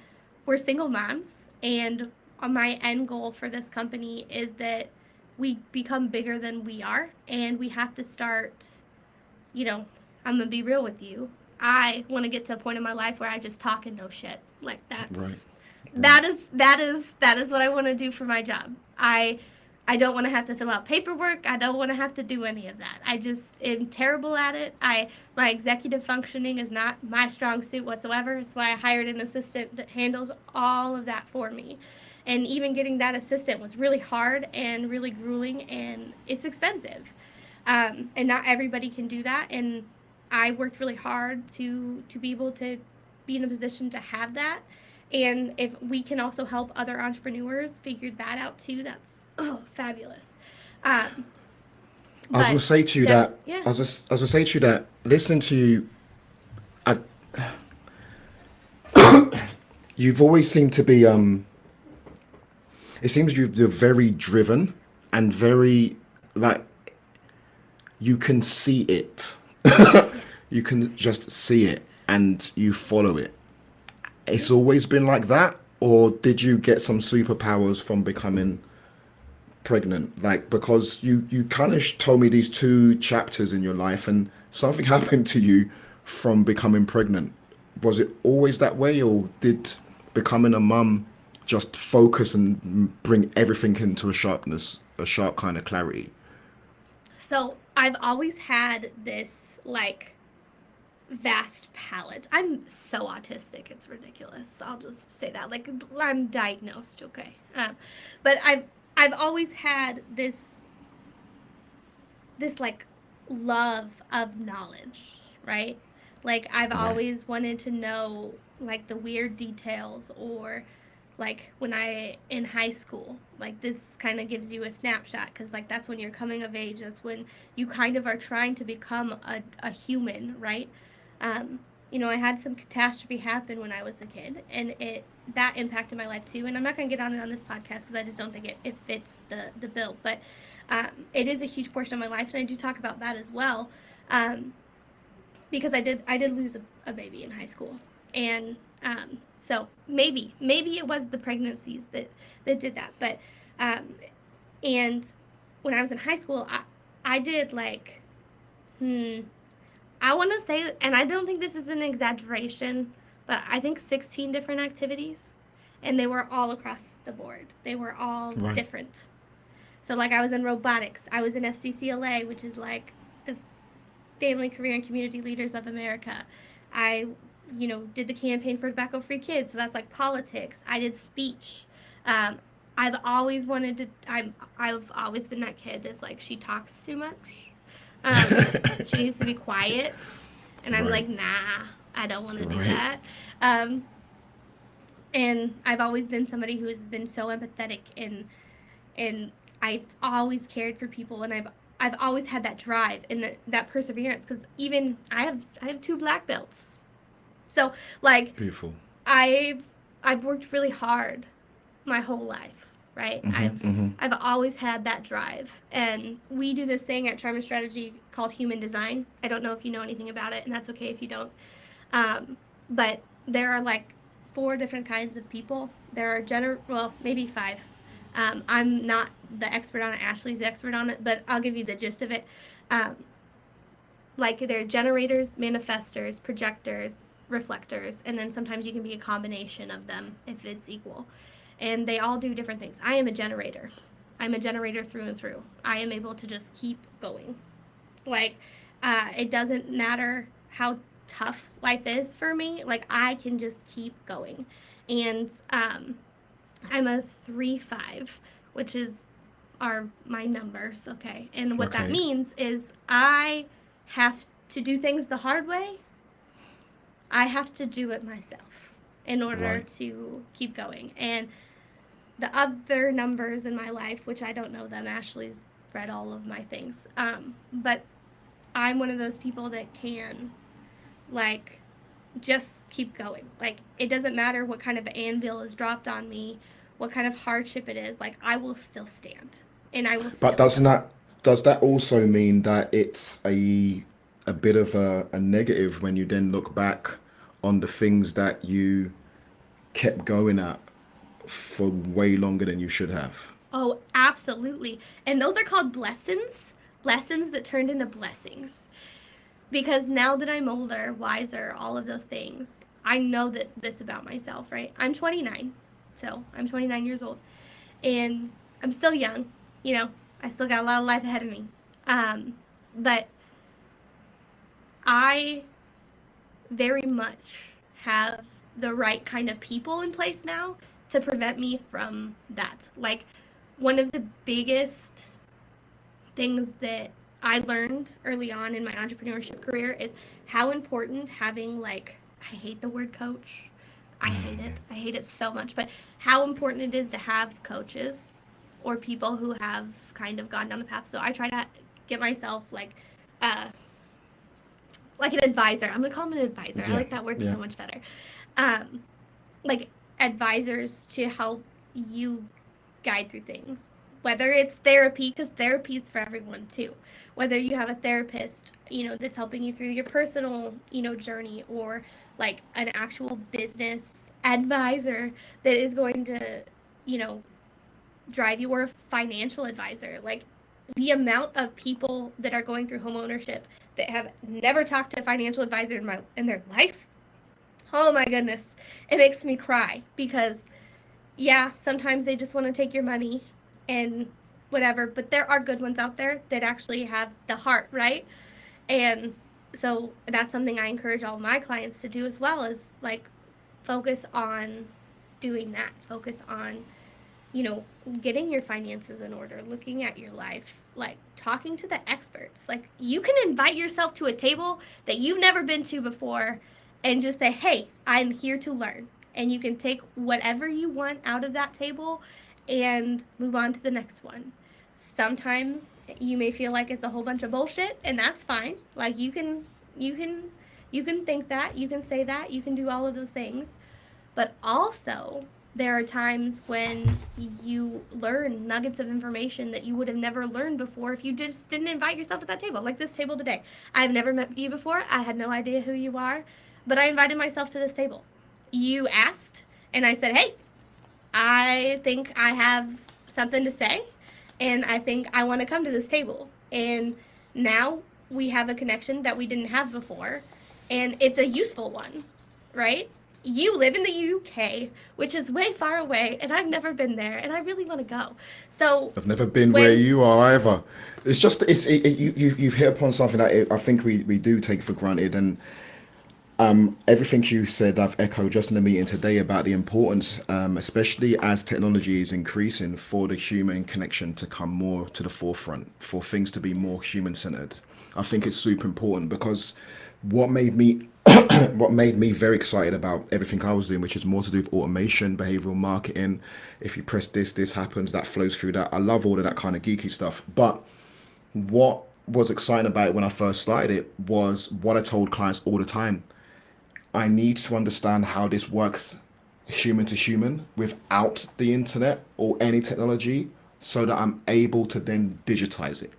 we're single moms, and my end goal for this company is that we become bigger than we are, and we have to start, I'm going to be real with you. I want to get to a point in my life where I just talk and no shit. Like Right. that is what I want to do for my job. I don't want to have to fill out paperwork. I don't want to have to do any of that. I just am terrible at it. My executive functioning is not my strong suit whatsoever. That's why I hired an assistant that handles all of that for me. And even getting that assistant was really hard and really grueling, and it's expensive. And not everybody can do that. And I worked really hard to be able to be in a position to have that. And if we can also help other entrepreneurs figure that out too, that's fabulous. Um, I was but gonna say to you that, that yeah. I was gonna say to you that listening to you, I, you've always seemed to be it seems you're very driven and very, like, you can see it. Yeah. You can just see it and you follow it. It's always been like that, or did you get some superpowers from becoming pregnant? Like, because you kind of told me these two chapters in your life and something happened to you from becoming pregnant. Was it always that way, or did becoming a mum just focus and bring everything into a sharpness, a sharp kind of clarity? So I've always had this like vast palette. I'm so autistic, it's ridiculous. I'll just say that. Like, I'm diagnosed, okay. But I've always had this like love of knowledge, right? Like, I've Right. always wanted to know like the weird details, or like when I in high school, like this kind of gives you a snapshot, because like that's when you're coming of age. That's when you kind of are trying to become a human, right? um, I had some catastrophe happen when I was a kid, and it that impacted my life too. And I'm not going to get on it on this podcast because I just don't think it fits the bill. But it is a huge portion of my life, and I do talk about that as well, um, because I did lose a baby in high school, and so maybe it was the pregnancies that did that. But um, and when I was in high school, I did like hmm, I want to say, and I don't think this is an exaggeration, but I think 16 different activities, and they were all across the board. They were all Right. different. So, like, I was in robotics, I was in FCCLA, which is like the Family, Career, and Community Leaders of America. I, did the campaign for tobacco free kids, so that's like politics. I did speech. Um, I've always wanted to, I've always been that kid that's like, she talks too much. She needs to be quiet. And I'm Right. like, nah, I don't want to do Right. that. Um, and I've always been somebody who has been so empathetic, and I've always cared for people, and I've always had that drive and that perseverance, because even I have two black belts. So like Beautiful. I've I've worked really hard my whole life, right? I've always had that drive. And we do this thing at Charm and Strategy called human design. I don't know if you know anything about it, and that's okay if you don't. Um, but there are like four different kinds of people. There are well, maybe five. I'm not the expert on it. Ashley's the expert on it, but I'll give you the gist of it. Um, like, they're generators, manifestors, projectors, reflectors, and then sometimes you can be a combination of them if it's equal. And they all do different things. I am a generator. I'm a generator through and through. I am able to just keep going. Like, it doesn't matter how tough life is for me. Like, I can just keep going. And I'm a 3-5, which is are my numbers, okay? And what that Okay. means is I have to do things the hard way. I have to do it myself in order Right. to keep going. And the other numbers in my life, which I don't know them, Ashley's read all of my things. But I'm one of those people that can, like, just keep going. Like, it doesn't matter what kind of anvil is dropped on me, what kind of hardship it is, like, I will still stand and I will But still go. does that also mean that it's a bit of a negative when you then look back on the things that you kept going at for way longer than you should have? Oh, absolutely. And those are called blessings, lessons that turned into blessings. Because now that I'm older, wiser, all of those things, I know that this about myself, right? I'm 29, so I'm 29 years old, and I'm still young. You know, I still got a lot of life ahead of me. But I very much have the right kind of people in place now to prevent me from that. Like, one of the biggest things that I learned early on in my entrepreneurship career is how important having, like, I hate the word coach. I hate it. I hate it so much. But how important it is to have coaches or people who have kind of gone down the path. So I try to get myself uh, like an advisor. I'm gonna call them an advisor. I Yeah, like that word yeah. so much better. Um, like advisors to help you guide through things. Whether it's therapy, because therapy is for everyone too. Whether you have a therapist, that's helping you through your personal, journey, or like an actual business advisor that is going to, you know, drive you, or a financial advisor. Like, the amount of people that are going through home ownership that have never talked to a financial advisor in their life. Oh my goodness. It makes me cry because yeah, sometimes they just want to take your money and whatever, but there are good ones out there that actually have the heart, right? And so that's something I encourage all my clients to do as well, is like focus on doing that. Focus on, getting your finances in order, looking at your life, like talking to the experts. Like, you can invite yourself to a table that you've never been to before and just say, hey, I'm here to learn. And you can take whatever you want out of that table and move on to the next one. Sometimes you may feel like it's a whole bunch of bullshit, and that's fine. Like, you can think that, you can say that, you can do all of those things. But also, there are times when you learn nuggets of information that you would have never learned before if you just didn't invite yourself to that table, like this table today. I've never met you before. I had no idea who you are, but I invited myself to this table. You asked, and I said, hey, I think I have something to say, and I think I want to come to this table. And now we have a connection that we didn't have before, and it's a useful one, right? You live in the UK, which is way far away, and I've never been there, and I really want to go. So I've never been where when you are either. It's just you've hit upon something that I think we do take for granted, and everything you said I've echoed just in the meeting today about the importance, especially as technology is increasing, for the human connection to come more to the forefront, for things to be more human centered. I think it's super important because what made me what made me very excited about everything I was doing, which is more to do with automation, behavioral marketing. If you press this, this happens, that flows through that. I love all of that kind of geeky stuff. But what was exciting about it when I first started it was what I told clients all the time. I need to understand how this works human to human without the internet or any technology so that I'm able to then digitize it.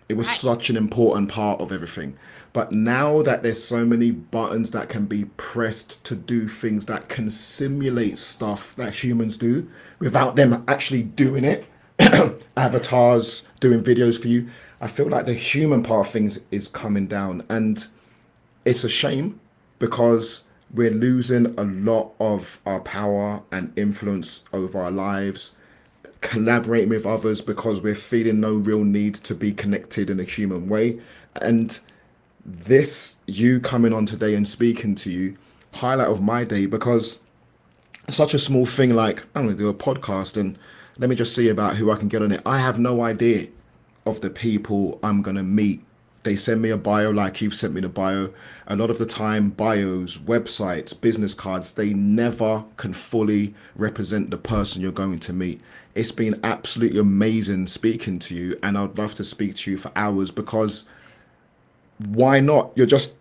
It was I such an important part of everything. But now that there's so many buttons that can be pressed to do things that can simulate stuff that humans do without them actually doing it, avatars doing videos for you, I feel like the human part of things is coming down. And it's a shame because we're losing a lot of our power and influence over our lives, collaborating with others because we're feeling no real need to be connected in a human way. And this, you coming on today and speaking to you, highlight of my day because such a small thing like, I'm going to do a podcast and let me just see about who I can get on it. I have no idea of the people I'm going to meet. They send me a bio like you've sent me the bio. A lot of the time, bios, websites, business cards, they never can fully represent the person you're going to meet. It's been absolutely amazing speaking to you, and I'd love to speak to you for hours because why not? You're just,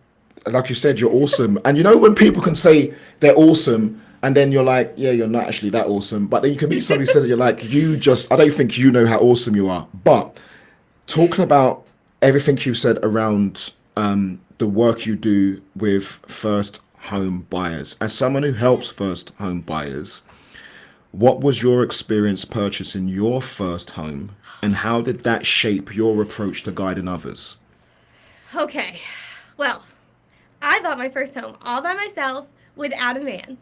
like you said, you're awesome. And you know, when people can say they're awesome, and then you're like, yeah, you're not actually that awesome. But then you can meet somebody who says that you're like, I don't think you know how awesome you are. But talking about everything you've said around the work you do with first home buyers, as someone who helps first home buyers, what was your experience purchasing your first home, and how did that shape your approach to guiding others? Okay. Well, I bought my first home all by myself without a man.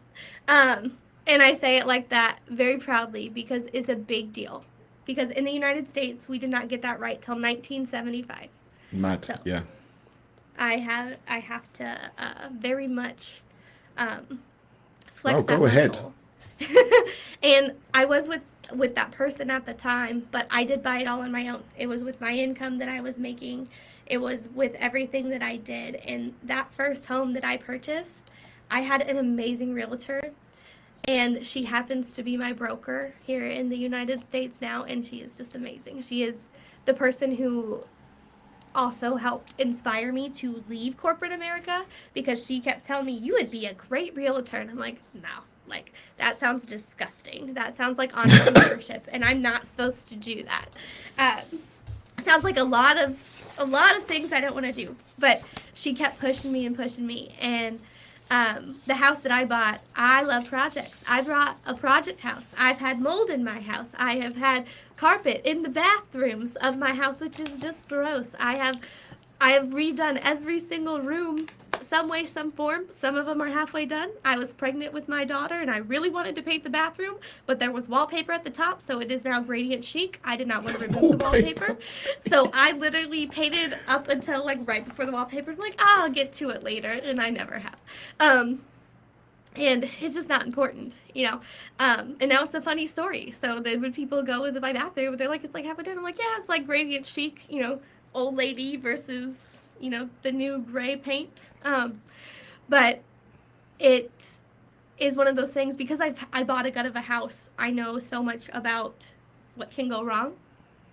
And I say it like that very proudly because it's a big deal. Because in the United States, we did not get that right till 1975. Mad, So yeah. I have to very much flex Oh, that go ahead. muscle. And I was with that person at the time, but I did buy it all on my own. It was with my income that I was making. It was with everything that I did. And that first home that I purchased, I had an amazing realtor, and she happens to be my broker here in the United States now, and she is just amazing. She is the person who also helped inspire me to leave corporate America, because she kept telling me, you would be a great realtor. And I'm like, no, like, that sounds disgusting. That sounds like entrepreneurship, and I'm not supposed to do that. Sounds like a lot of things I don't want to do. But she kept pushing me and pushing me. And the house that I bought, I love projects. I bought a project house. I've had mold in my house. I have had carpet in the bathrooms of my house, which is just gross. I have redone every single room, some way, some form. Some of them are halfway done. I was pregnant with my daughter, and I really wanted to paint the bathroom, but there was wallpaper at the top, so it is now gradient chic. I did not want to remove the wallpaper, so I literally painted up until like right before the wallpaper. I'm like, I'll get to it later, and I never have. And it's just not important, you know. And now it's a funny story. So then when people go into my bathroom, they're like, it's like half a done. I'm like, yeah, it's like gradient chic, you know, old lady versus, you know, the new gray paint. But it is one of those things, because I bought a gut of a house. I know so much about what can go wrong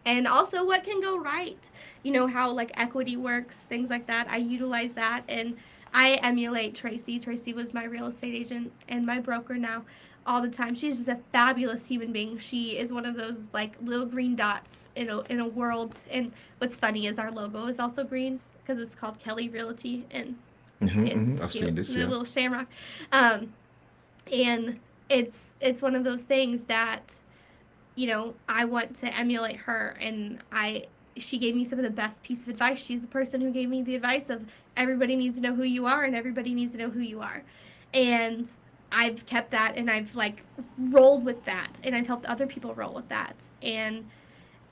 and also what can go right. You know, how like equity works, things like that. I utilize that, and I emulate Tracy. Tracy was my real estate agent and my broker now all the time. She's just a fabulous human being. She is one of those like little green dots in a world. And what's funny is our logo is also green because it's called Kelly Realty, and it's I've cute. seen this, And a yeah. little shamrock. And it's one of those things that, you know, I want to emulate her. And she gave me some of the best piece of advice. She's the person who gave me the advice of everybody needs to know who you are, and everybody needs to know who you are. And I've kept that, and I've like rolled with that, and I've helped other people roll with that. And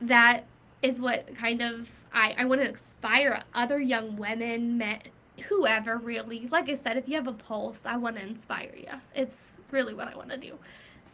that is what kind of I want to inspire other young women, men, whoever really. Like I said, if you have a pulse, I want to inspire you. It's really what I want to do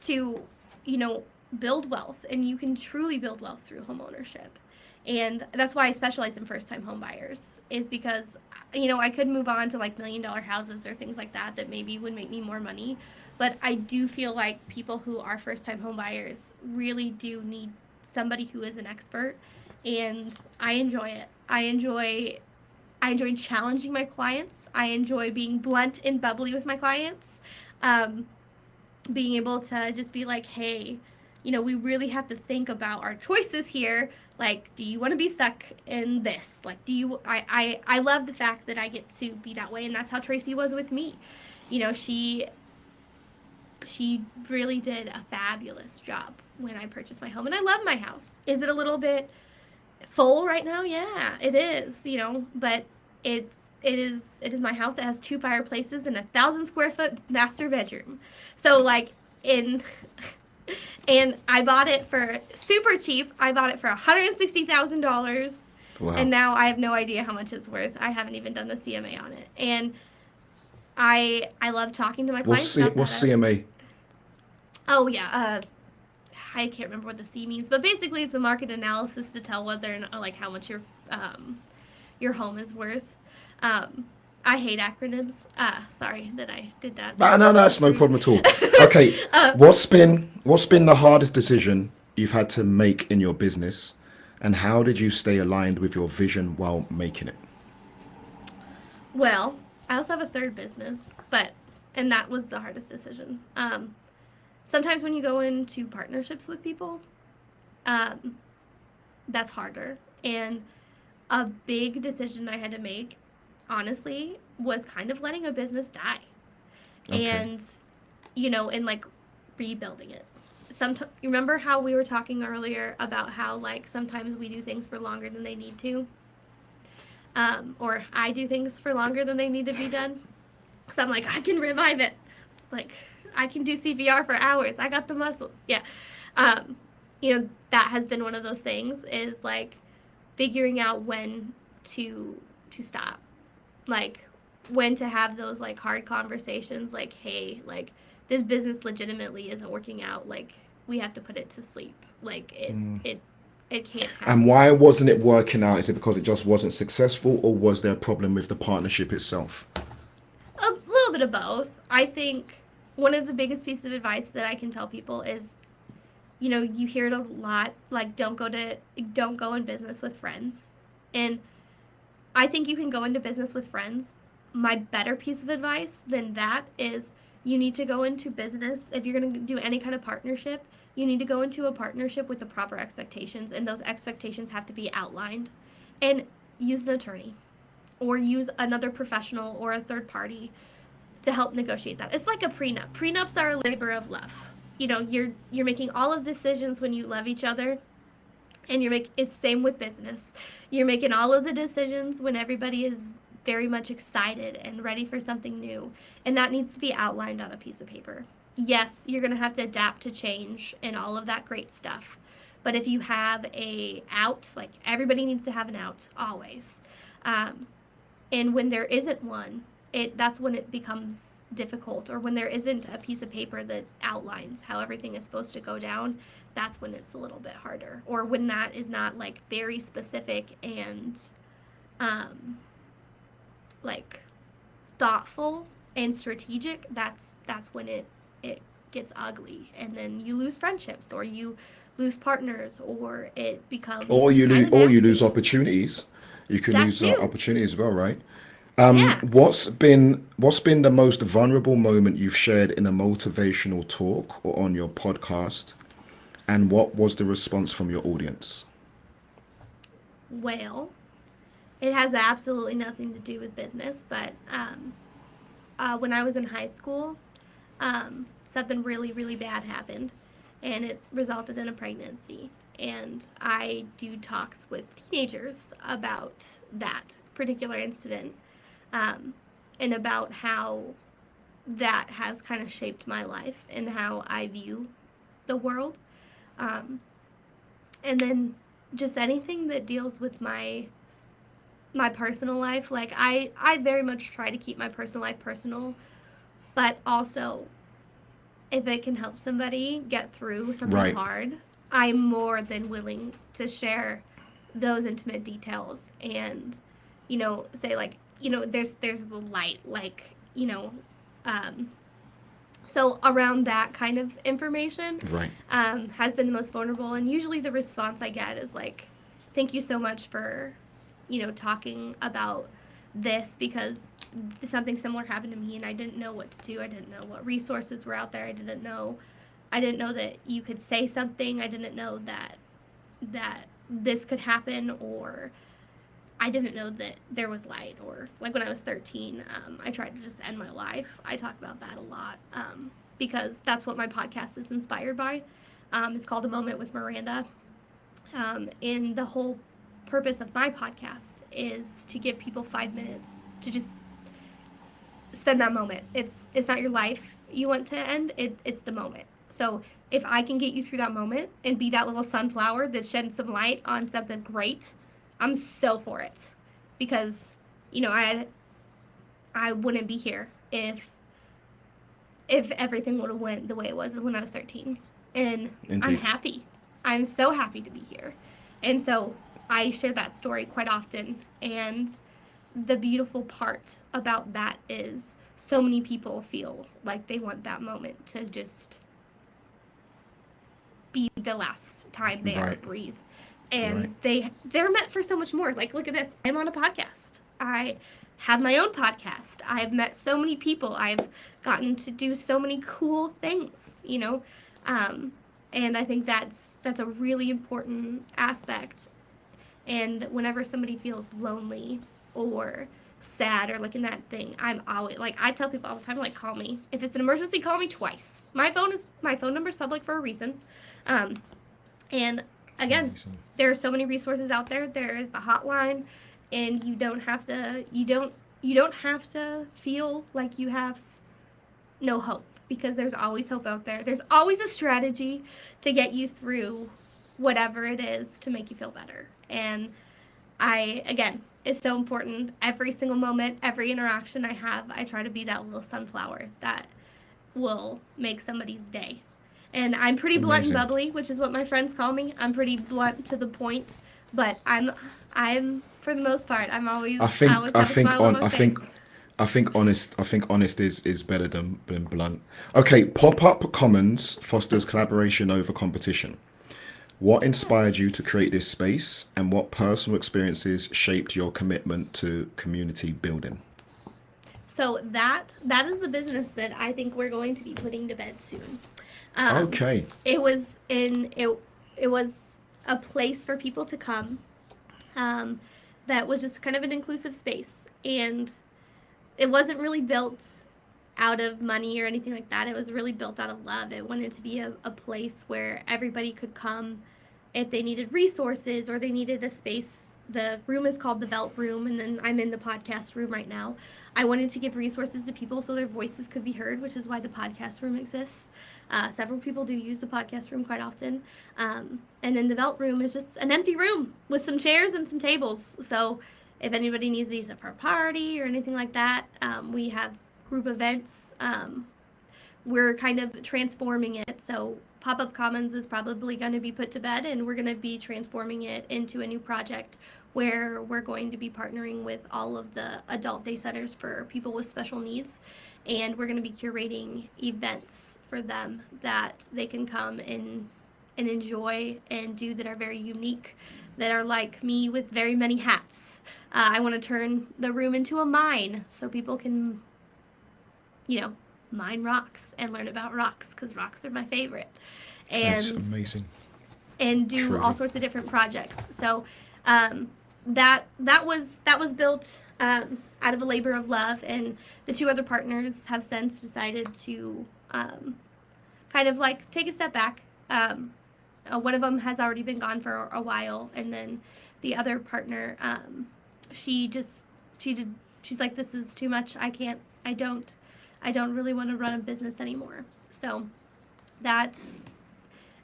to, you know, build wealth, and you can truly build wealth through home ownership. And that's why I specialize in first time home buyers, is because, you know, I could move on to like $1 million houses or things like that that maybe would make me more money. But I do feel like people who are first time home buyers really do need somebody who is an expert. And I enjoy it. I enjoy challenging my clients. I enjoy being blunt and bubbly with my clients. Um, Being able to just be like, hey, you know, we really have to think about our choices here. Like, do you want to be stuck in this? Like, do you, I love the fact that I get to be that way. And that's how Tracy was with me. You know, she really did a fabulous job when I purchased my home. And I love my house. Is it a little bit full right now? Yeah, it is, you know, but it is my house. It has 2 fireplaces and 1,000 square foot master bedroom. So like in and I bought it for super cheap. I bought it for $160,000, and Wow. now I have no idea how much it's worth. I haven't even done the CMA on it. And I love talking to my What's clients about what's that. CMA? Oh yeah, I can't remember what the C means, but basically it's a market analysis to tell whether or not, like how much your home is worth. Um, I hate acronyms. Sorry that I did that. No, no, no, it's no Rude. problem at all. Okay, uh, what's been the hardest decision you've had to make in your business, and how did you stay aligned with your vision while making it? well, I also have a third business, and that was the hardest decision. Sometimes when you go into partnerships with people, um, that's harder. And a big decision I had to make, honestly, was kind of letting a business die. Okay. And, and like rebuilding it. You remember how we were talking earlier about how like sometimes we do things for longer than they need to, or I do things for longer than they need to be done. So I'm like, I can revive it. Like I can do CPR for hours. I got the muscles. Yeah. Um, that has been one of those things is like figuring out when to stop. Like when to have those like hard conversations like, hey, like this business legitimately isn't working out. Like we have to put it to sleep. Like it can't And happen. why wasn't it working out? Is it because it just wasn't successful, or was there a problem with the partnership itself? A little bit of both. I think one of the biggest pieces of advice that I can tell people is, you hear it a lot, like don't go in business with friends. And I think you can go into business with friends. My better piece of advice than that is you need to go into business if you're going to do any kind of partnership. You need to go into a partnership with the proper expectations, and those expectations have to be outlined. And use an attorney or use another professional or a third party to help negotiate that. It's like a prenup. Prenups are a labor of love. You're making all of decisions when you love each other, and it's same with business. You're making all of the decisions when everybody is very much excited and ready for something new, and that needs to be outlined on a piece of paper. Yes, you're going to have to adapt to change and all of that great stuff. But if you have a out, like everybody needs to have an out always. Um, and when there isn't one, that's when it becomes difficult, or when there isn't a piece of paper that outlines how everything is supposed to go down, that's when it's a little bit harder, or when that is not like very specific and um, like thoughtful and strategic. That's when it gets ugly, and then you lose friendships, or you lose partners, or it Or becomes you kind lose, of or you lose nasty. opportunities. You can That lose too. opportunities as well, right? Yeah. What's been the most vulnerable moment you've shared in a motivational talk or on your podcast, and what was the response from your audience? Well, it has absolutely nothing to do with business, but when I was in high school, something really, really bad happened, and it resulted in a pregnancy. And I do talks with teenagers about that particular incident, um, and about how that has kind of shaped my life and how I view the world. Um, and then just anything that deals with my personal life. Like I very much try to keep my personal life personal, but also if it can help somebody get through something Right. hard, I'm more than willing to share those intimate details, and say like, there's the light, like, um so around that kind of information Right. has been the most vulnerable, and usually the response I get is like, thank you so much for talking about this, because something similar happened to me and I didn't know what to do. I didn't know what resources were out there. I didn't know that you could say something. I didn't know that this could happen, or I didn't know that there was light. Or like when I was 13, I tried to just end my life. I talk about that a lot, because that's what my podcast is inspired by. It's called A Moment with Miranda, and the whole purpose of my podcast is to give people 5 minutes to just spend that moment. It's not your life you want to end. It's the moment. So if I can get you through that moment and be that little sunflower that sheds some light on something great, I'm so for it. Because I wouldn't be here if if everything would have went the way it was when I was 13. And I'm Indeed. happy. I'm so happy to be here. And so I share that story quite often. And the beautiful part about that is so many people feel like they want that moment to just be the last time they ever Right. breathe. Right. And they're meant for so much more. Like, look at this. I'm on a podcast. I have my own podcast. I've met so many people. I've gotten to do so many cool things, you know. Um, and I think that's a really important aspect. And whenever somebody feels lonely or sad or looking at thing, I'm always like, I tell people all the time, like, call me. If it's an emergency, call me twice. My phone number is public for a reason. Um, and It's again, amazing. there are so many resources out there. There is the hotline, and you don't have to feel like you have no hope, because there's always hope out there. There's always a strategy to get you through whatever it is to make you feel better. And again, it's so important. Every single moment, every interaction I have, I try to be that little sunflower that will make somebody's day. And I'm pretty blunt and Amazing. bubbly, which is what my friends call me. I'm pretty blunt to the point, but I'm for the most part, I I think always I have a think smile on on my face. I think honest is better than blunt. Okay, pop-up commons fosters collaboration over competition. What inspired you to create this space, and what personal experiences shaped your commitment to community building? So that is the business that I think we're going to be putting to bed soon. Um, Okay. it was in it was a place for people to come, um, that was just kind of an inclusive space, and it wasn't really built out of money or anything like that. It was really built out of love. It wanted to be a place where everybody could come if they needed resources or they needed a space. The room is called the Belt Room, and then I'm in the podcast room right now. I wanted to give resources to people so their voices could be heard, which is why the podcast room exists. Several people do use the podcast room quite often. And then the Belt Room is just an empty room with some chairs and some tables. So if anybody needs to use it for a party or anything like that, we have group events. We're kind of transforming it. So Pop Up Commons is probably going to be put to bed, and we're going to be transforming it into a new project where we're going to be partnering with all of the adult day centers for people with special needs, and we're going to be curating events for them that they can come and enjoy and do, that are very unique, that are like me with very many hats. I want to turn the room into a mine so people can, you know, mine rocks and learn about rocks, because rocks are my favorite, That's and amazing. do all Truly. sorts of different projects. So um, that was built out of a labor of love, and the two other partners have since decided to kind of like take a step back. One of them has already been gone for a while, and then the other partner, she just she did she's like, this is too much. I don't really want to run a business anymore. So that,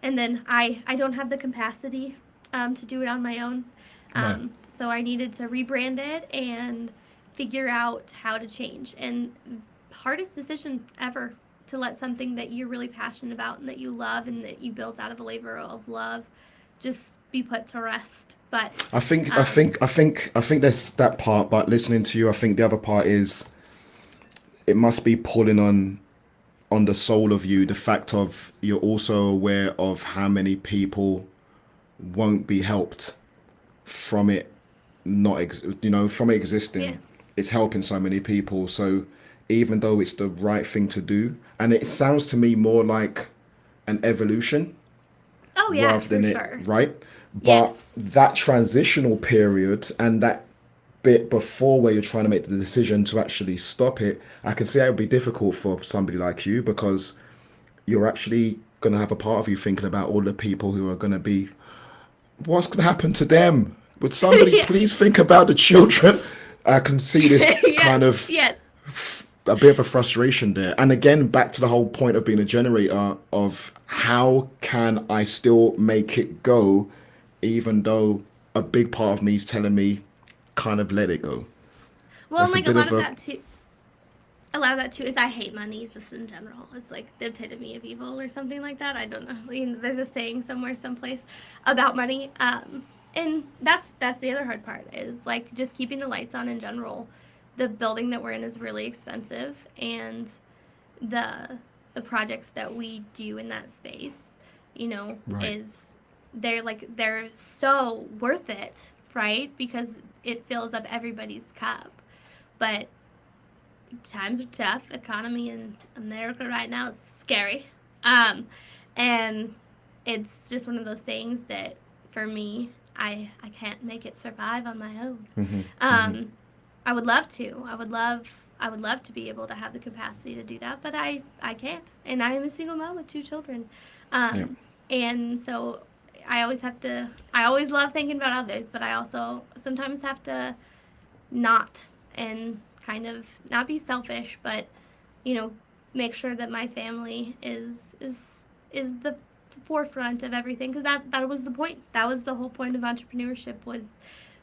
and then I don't have the capacity to do it on my own. No. So I needed to rebrand it and figure out how to change. And hardest decision ever, to let something that you're really passionate about and that you love and that you built out of a labor of love just be put to rest. But I think there's that part, but listening to you, I think the other part is it must be pulling on the soul of you, the fact of you're also aware of how many people won't be helped from it from it yeah, existing. It's helping so many people. So even though it's the right thing to do, and it sounds to me more like an evolution oh yeah, rather for than it, sure. right? But Yes. that transitional period and that bit before where you're trying to make the decision to actually stop it, I can see it would be difficult for somebody like you, because you're actually going to have a part of you thinking about all the people who are going to be, what's going to happen to them? Would somebody Yeah. please think about the children? I can see this Yes. kind of Yes. a bit of a frustration there. And again, back to the whole point of being a generator of how can I still make it go, even though a big part of me is telling me kind of let it go. Well, and That's a like a bit lot of of a that too. a lot of that too is I hate money just in general. It's like the epitome of evil or something like that. I don't know. There's a saying somewhere, someplace about money. And that's the other hard part is like just keeping the lights on in general. The building that we're in is really expensive, and the the projects that we do in that space, Right. is they're so worth it, right? Because it fills up everybody's cup. But times are tough. Economy in America right now is scary. And it's just one of those things that for me, I can't make it survive on my own. Hmm. Hmm. Um, I would love to. I would love to be able to have the capacity to do that, but I can't. And I am a single mom with 2 children. Yeah. Um, and so I always love thinking about others, but I also sometimes have to not and kind of not be selfish, but you know, make sure that my family is the forefront of everything because that was the point. That was the whole point of entrepreneurship was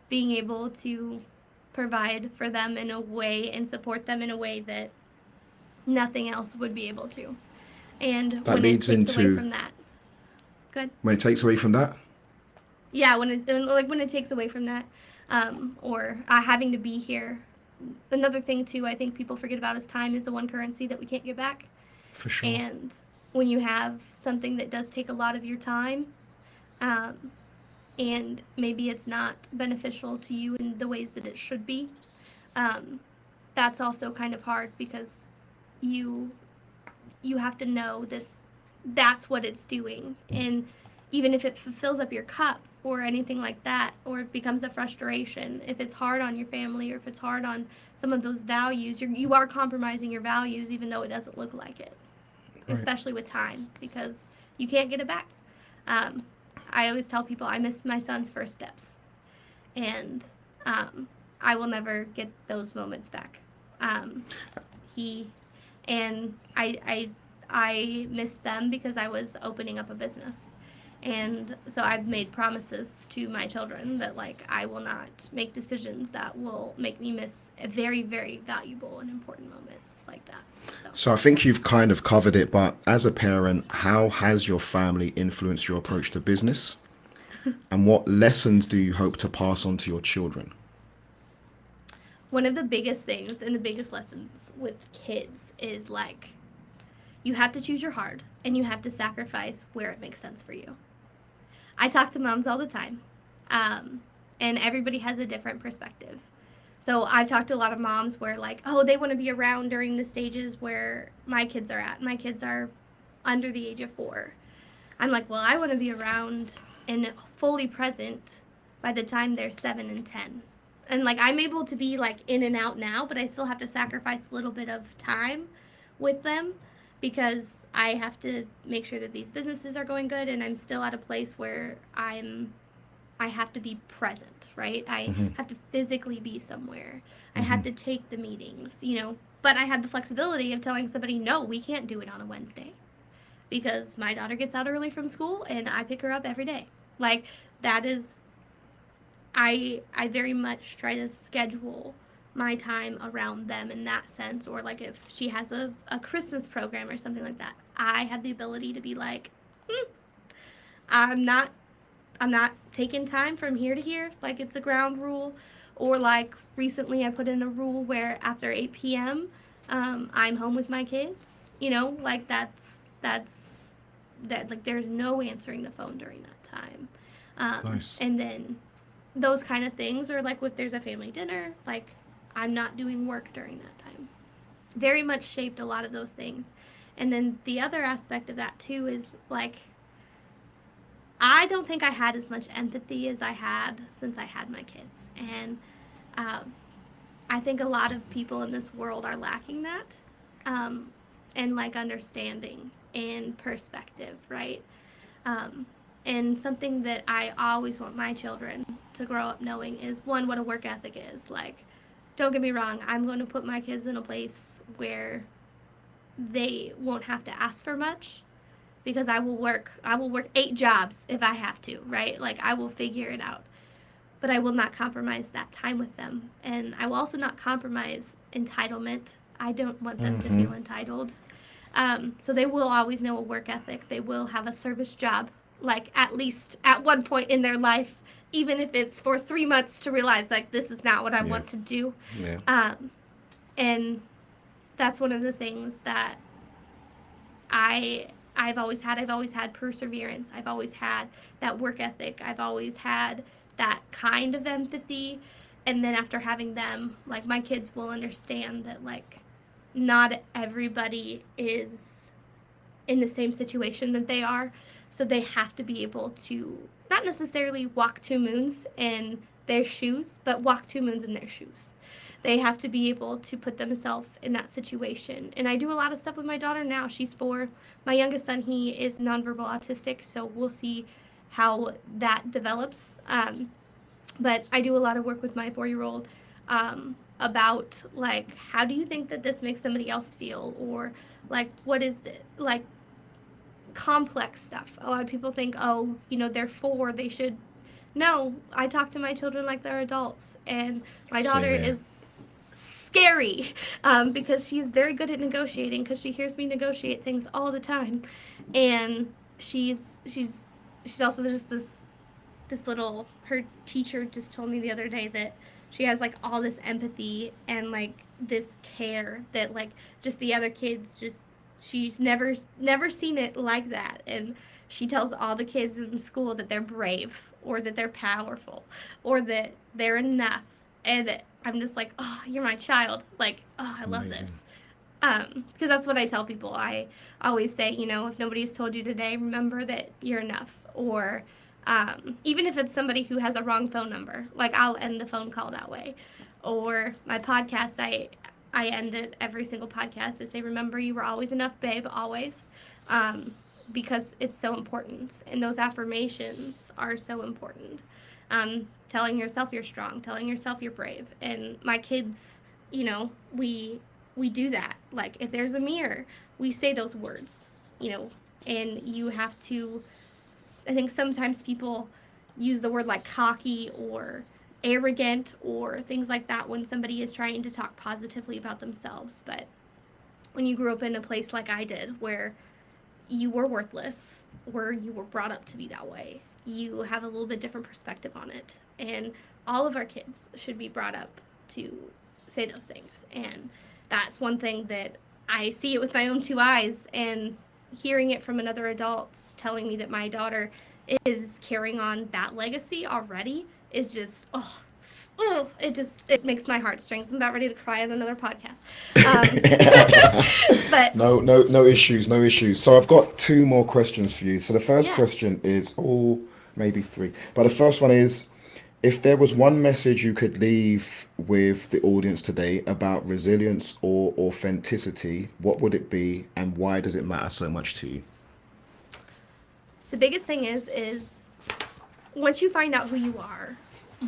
being able to provide for them in a way and support them in a way that nothing else would be able to. And That when it leads takes away into from that, good. when it takes away from that. Yeah, when it takes away from that, or having to be here. Another thing too, I think people forget about is time is the one currency that we can't get back. For sure. And when you have something that does take a lot of your time, um, and maybe it's not beneficial to you in the ways that it should be, um, that's also kind of hard because you you have to know that that's what it's doing. And even if it fills up your cup or anything like that, or it becomes a frustration, if it's hard on your family or if it's hard on some of those values, you are compromising your values even though it doesn't look like it, Right. especially with time because you can't get it back. Um, I always tell people I missed my son's first steps, and I will never get those moments back. Um, he and I missed them because I was opening up a business. And so I've made promises to my children that like I will not make decisions that will make me miss a very very valuable and important moments like that. So So I think you've kind of covered it, but as a parent, how has your family influenced your approach to business? And what lessons do you hope to pass on to your children? one of the biggest things and the biggest lessons with kids is like you have to choose your hard and you have to sacrifice where it makes sense for you. I talk to moms all the time, um, and everybody has a different perspective. So I've talked to a lot of moms where like, oh, they want to be around during the stages where my kids are at. My kids are under the age of 4. I'm like, well, I want to be around and fully present by the time they're 7 and 10. And like I'm able to be like in and out now, but I still have to sacrifice a little bit of time with them because I have to make sure that these businesses are going good and I'm still at a place where I have to be present, right? I Hmm. have to physically be somewhere. I Hmm. have to take the meetings, but I have the flexibility of telling somebody, no, we can't do it on a Wednesday because my daughter gets out early from school and I pick her up every day. Like that is I very much try to schedule my time around them in that sense, or like if she has a Christmas program or something like that, I have the ability to be like, I'm not I'm not taking time from here to here, like it's a ground rule. Or like recently I put in a rule where after 8 p.m. I'm home with my kids. Like that's that like there's no answering the phone during that time. Nice. And then those kind of things, or like if there's a family dinner, like I'm not doing work during that time. Very much shaped a lot of those things. And then the other aspect of that too is like I don't think I had as much empathy as I had since I had my kids. And um, I think a lot of people in this world are lacking that, um, and like understanding and perspective, right? Um, and something that I always want my children to grow up knowing is one, what a work ethic is. Like, don't get me wrong, I'm going to put my kids in a place where they won't have to ask for much because I will work 8 jobs if I have to, right? Like I will figure it out. But I will not compromise that time with them. And I will also not compromise entitlement. I don't want them to feel entitled. So they will always know a work ethic. They will have a service job, like at least at one point in their life, even if it's for 3 months to realize like this is not what I Yeah. want to do. Yeah. And that's one of the things that I've always had. I've always had perseverance. I've always had that work ethic. I've always had that kind of empathy. And then after having them, like my kids will understand that like not everybody is in the same situation that they are. So they have to be able to not necessarily walk 2 moons in their shoes, but walk 2 moons in their shoes. They have to be able to put themselves in that situation. And I do a lot of stuff with my daughter now. She's 4. My youngest son, he is nonverbal autistic, so we'll see how that develops. But I do a lot of work with my 4-year-old about, like, how do you think that this makes somebody else feel? Or, like, what is it? Like, complex stuff. A lot of people think, oh, you know, they're 4, they should. No, I talk to my children like they're adults. And my daughter is scary because she's very good at negotiating because she hears me negotiate things all the time. And she's also just this little, her teacher just told me the other day that she has like all this empathy and like this care that like just the other kids just, she's never seen it like that. And she tells all the kids in school that they're brave or that they're powerful or that they're enough. And I'm just like, oh, you're my child. Like, oh, I love this. Because that's what I tell people. I always say, you know, if nobody has told you today, remember that you're enough. Or even if it's somebody who has a wrong phone number, like I'll end the phone call that way. Or my podcast, I end it every single podcast. I say, remember you were always enough, babe, always. Because it's so important. And those affirmations are so important. Telling yourself you're strong, telling yourself you're brave. And my kids, you know, we do that. Like if there's a mirror, we say those words, you know, and you have to, I think sometimes people use the word like cocky or arrogant or things like that when somebody is trying to talk positively about themselves. But when you grew up in a place like I did where you were worthless, where you were brought up to be that way, you have a little bit different perspective on it. And all of our kids should be brought up to say those things. And that's one thing that I see it with my own 2 eyes, and hearing it from another adult telling me that my daughter is carrying on that legacy already is just, it makes my heartstrings. I'm about ready to cry on another podcast. But No issues. So I've got 2 more questions for you. So the first question is, maybe 3, but the first one is, if there was one message you could leave with the audience today about resilience or authenticity, what would it be, and why does it matter so much to you? The biggest thing is once you find out who you are,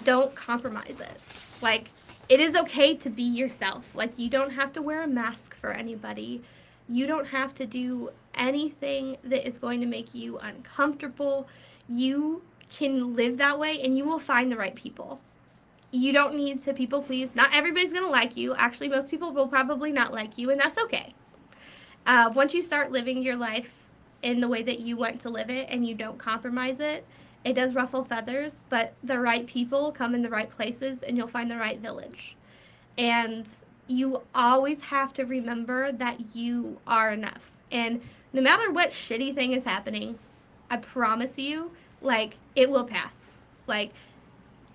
don't compromise it. Like, it is okay to be yourself. Like, you don't have to wear a mask for anybody. You don't have to do anything that is going to make you uncomfortable. You can live that way and you will find the right people. You don't need to people please. Not everybody's going to like you. Actually, most people will probably not like you, and that's okay. Once you start living your life in the way that you want to live it and you don't compromise it, it does ruffle feathers, but the right people come in the right places and you'll find the right village. And you always have to remember that you are enough. And no matter what shitty thing is happening, I promise you, like, it will pass. Like,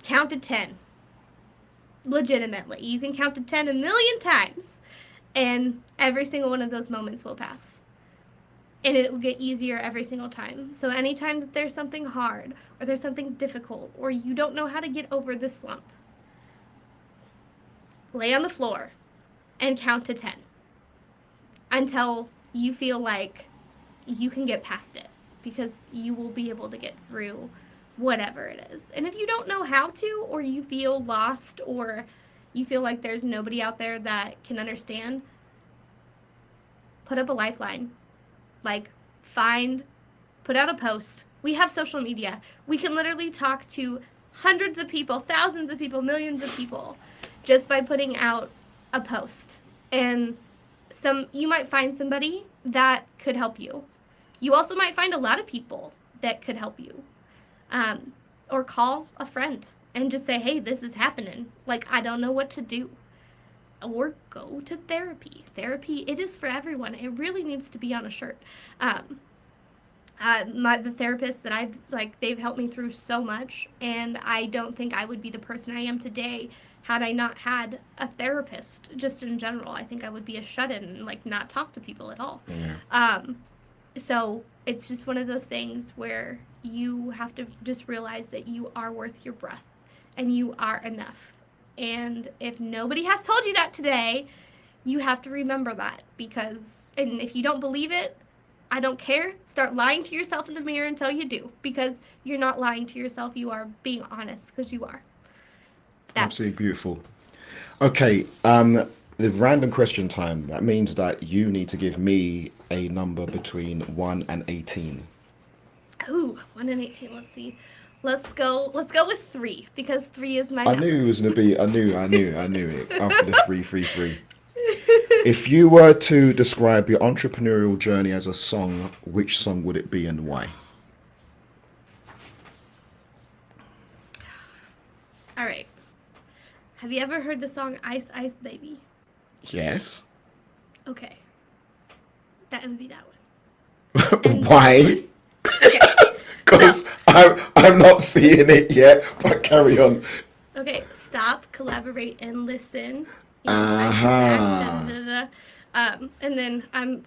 count to 10. Legitimately. You can count to 10 a million times, and every single one of those moments will pass. And it will get easier every single time. So anytime that there's something hard, or there's something difficult, or you don't know how to get over the slump, lay on the floor and count to 10 until you feel like you can get past it, because you will be able to get through whatever it is. And if you don't know how to, or you feel lost, or you feel like there's nobody out there that can understand, put up a lifeline. Like, put out a post. We have social media. We can literally talk to hundreds of people, thousands of people, millions of people just by putting out a post. And you might find somebody that could help you. You also might find a lot of people that could help you. Or call a friend and just say, hey, this is happening. Like, I don't know what to do. Or go to therapy. Therapy, it is for everyone. It really needs to be on a shirt. The therapist that they've helped me through so much, and I don't think I would be the person I am today had I not had a therapist. Just in general, I think I would be a shut-in and like not talk to people at all. Yeah. So it's just one of those things where you have to just realize that you are worth your breath and you are enough. And if nobody has told you that today, you have to remember that, and if you don't believe it, I don't care. Start lying to yourself in the mirror until you do, because you're not lying to yourself. You are being honest, because you are. Absolutely beautiful. Okay, the random question time. That means that you need to give me a number between 1 and 18. Ooh, 1 and 18. Let's see. Let's go with 3, because 3 is my I number. knew it was gonna be. I knew it after the 333. If you were to describe your entrepreneurial journey as a song, which song would it be and why? All right. Have you ever heard the song Ice Ice Baby? Yes. Okay. That would be that one. Why? Okay. Because I'm not seeing it yet, but carry on. Okay. Stop, collaborate, and listen. And then I'm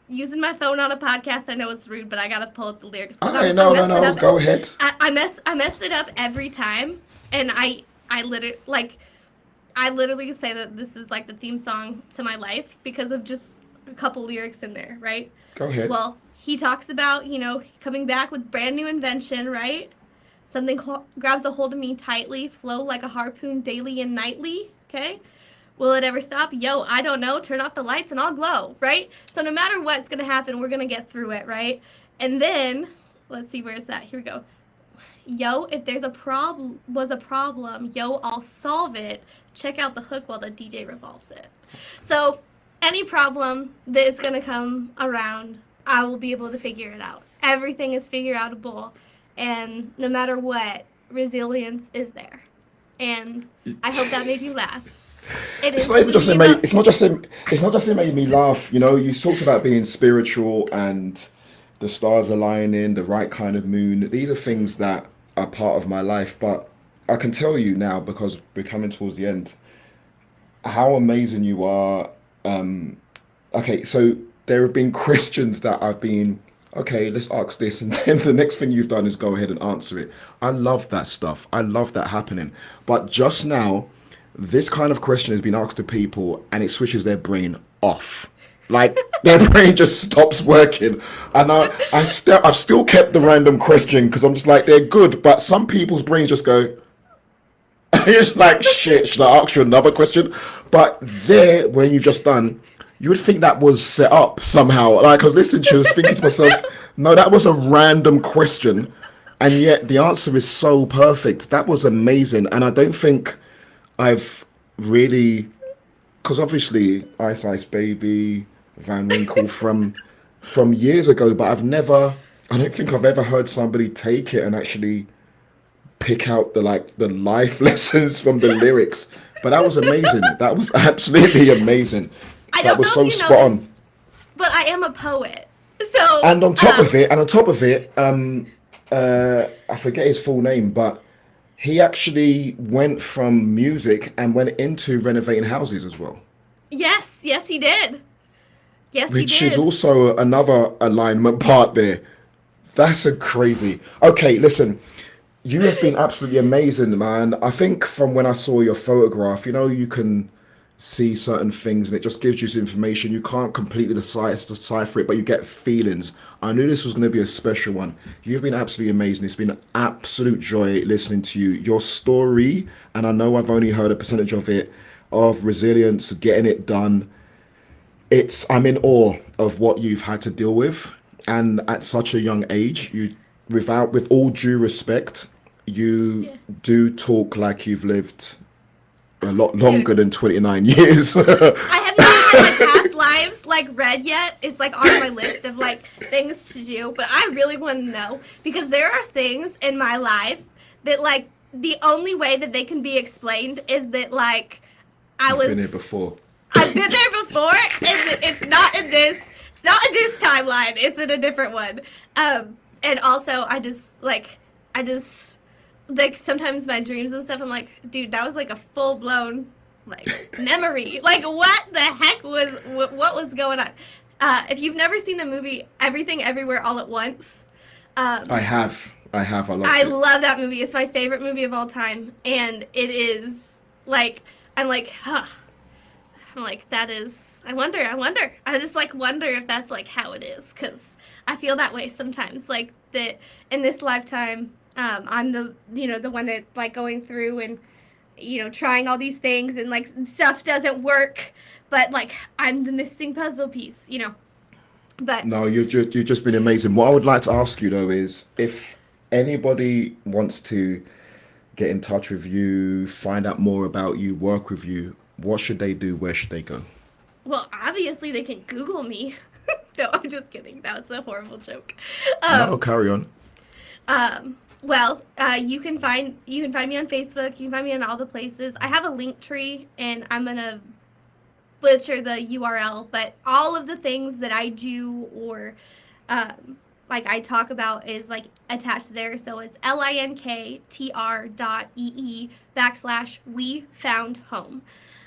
using my phone on a podcast. I know it's rude, but I gotta pull up the lyrics. No, go ahead. I mess it up every time, and I literally say that this is like the theme song to my life because of just a couple lyrics in there, right? Go ahead. Well, he talks about, coming back with brand new invention, right? Something grabs a hold of me tightly, flow like a harpoon daily and nightly, okay? Will it ever stop? Yo, I don't know. Turn off the lights and I'll glow, right? So no matter what's going to happen, we're going to get through it, right? And then, let's see where it's at. Here we go. Yo, if there's a problem, yo, I'll solve it. Check out the hook while the DJ revolves it. So any problem that is going to come around, I will be able to figure it out. Everything is figure outable. And no matter what, resilience is there. And I hope that made you laugh. It's not just it made me laugh. You talked about being spiritual and the stars aligning, the right kind of moon. These are things that are part of my life. But I can tell you now, because we're coming towards the end, how amazing you are. Okay, so there have been questions that I've been, okay, let's ask this, and then the next thing you've done is go ahead and answer it. I love that stuff. I love that happening. But just now, this kind of question has been asked to people and it switches their brain off. Like their brain just stops working. And I've still kept the random question because I'm just like, they're good. But some people's brains just go, it's like, shit, should I ask you another question? But there, when you've just done, you would think that was set up somehow. Like I was listening to you, I was thinking to myself, no, that was a random question. And yet the answer is so perfect. That was amazing. And I don't think I've really, because obviously Ice Ice Baby, Van Winkle from years ago, but I don't think I've ever heard somebody take it and actually pick out the life lessons from the lyrics. But that was amazing. That was absolutely amazing. That was so spot on. But I am a poet, so. And on top of it, I forget his full name, but he actually went from music and went into renovating houses as well. Yes, he did. Which is also another alignment part there. That's a crazy. Okay, listen, you have been absolutely amazing, man. I think from when I saw your photograph, you can see certain things and it just gives you some information. You can't completely decipher it, but you get feelings. I knew this was going to be a special one. You've been absolutely amazing. It's been an absolute joy listening to you. Your story, and I know I've only heard a percentage of it, of resilience, getting it done. I'm in awe of what you've had to deal with. And at such a young age, with all due respect, you do talk like you've lived a lot Dude, longer than 29 years. I haven't even had my past lives like read yet. It's like on my list of like things to do, but I really want to know because there are things in my life that like the only way that they can be explained is that like I You've was been here before. I've been there before, and it's not in this. It's not in this timeline. It's in a different one. And also, I just like sometimes my dreams and stuff. I'm like, dude, that was like a full blown like memory. Like, what the heck was what was going on? If you've never seen the movie Everything Everywhere All at Once, I have. I loved I it. love that movie. It's my favorite movie of all time, and it is like I'm like, huh. I'm like, that is. I wonder. I just like wonder if that's like how it is, because I feel that way sometimes. Like that in this lifetime, I'm the one that like going through and trying all these things and like stuff doesn't work, but like I'm the missing puzzle piece. But No, you've just been amazing. What I would like to ask you though is if anybody wants to get in touch with you, find out more about you, work with you, what should they do? Where should they go? well, obviously they can Google me. No, I'm just kidding. That was a horrible joke. No, Um, carry on. Well, you can find me on Facebook. You can find me on all the places. I have a link tree, and I'm gonna butcher the URL, but all of the things that I do or like I talk about is like attached there. So it's linktr.ee/we found home,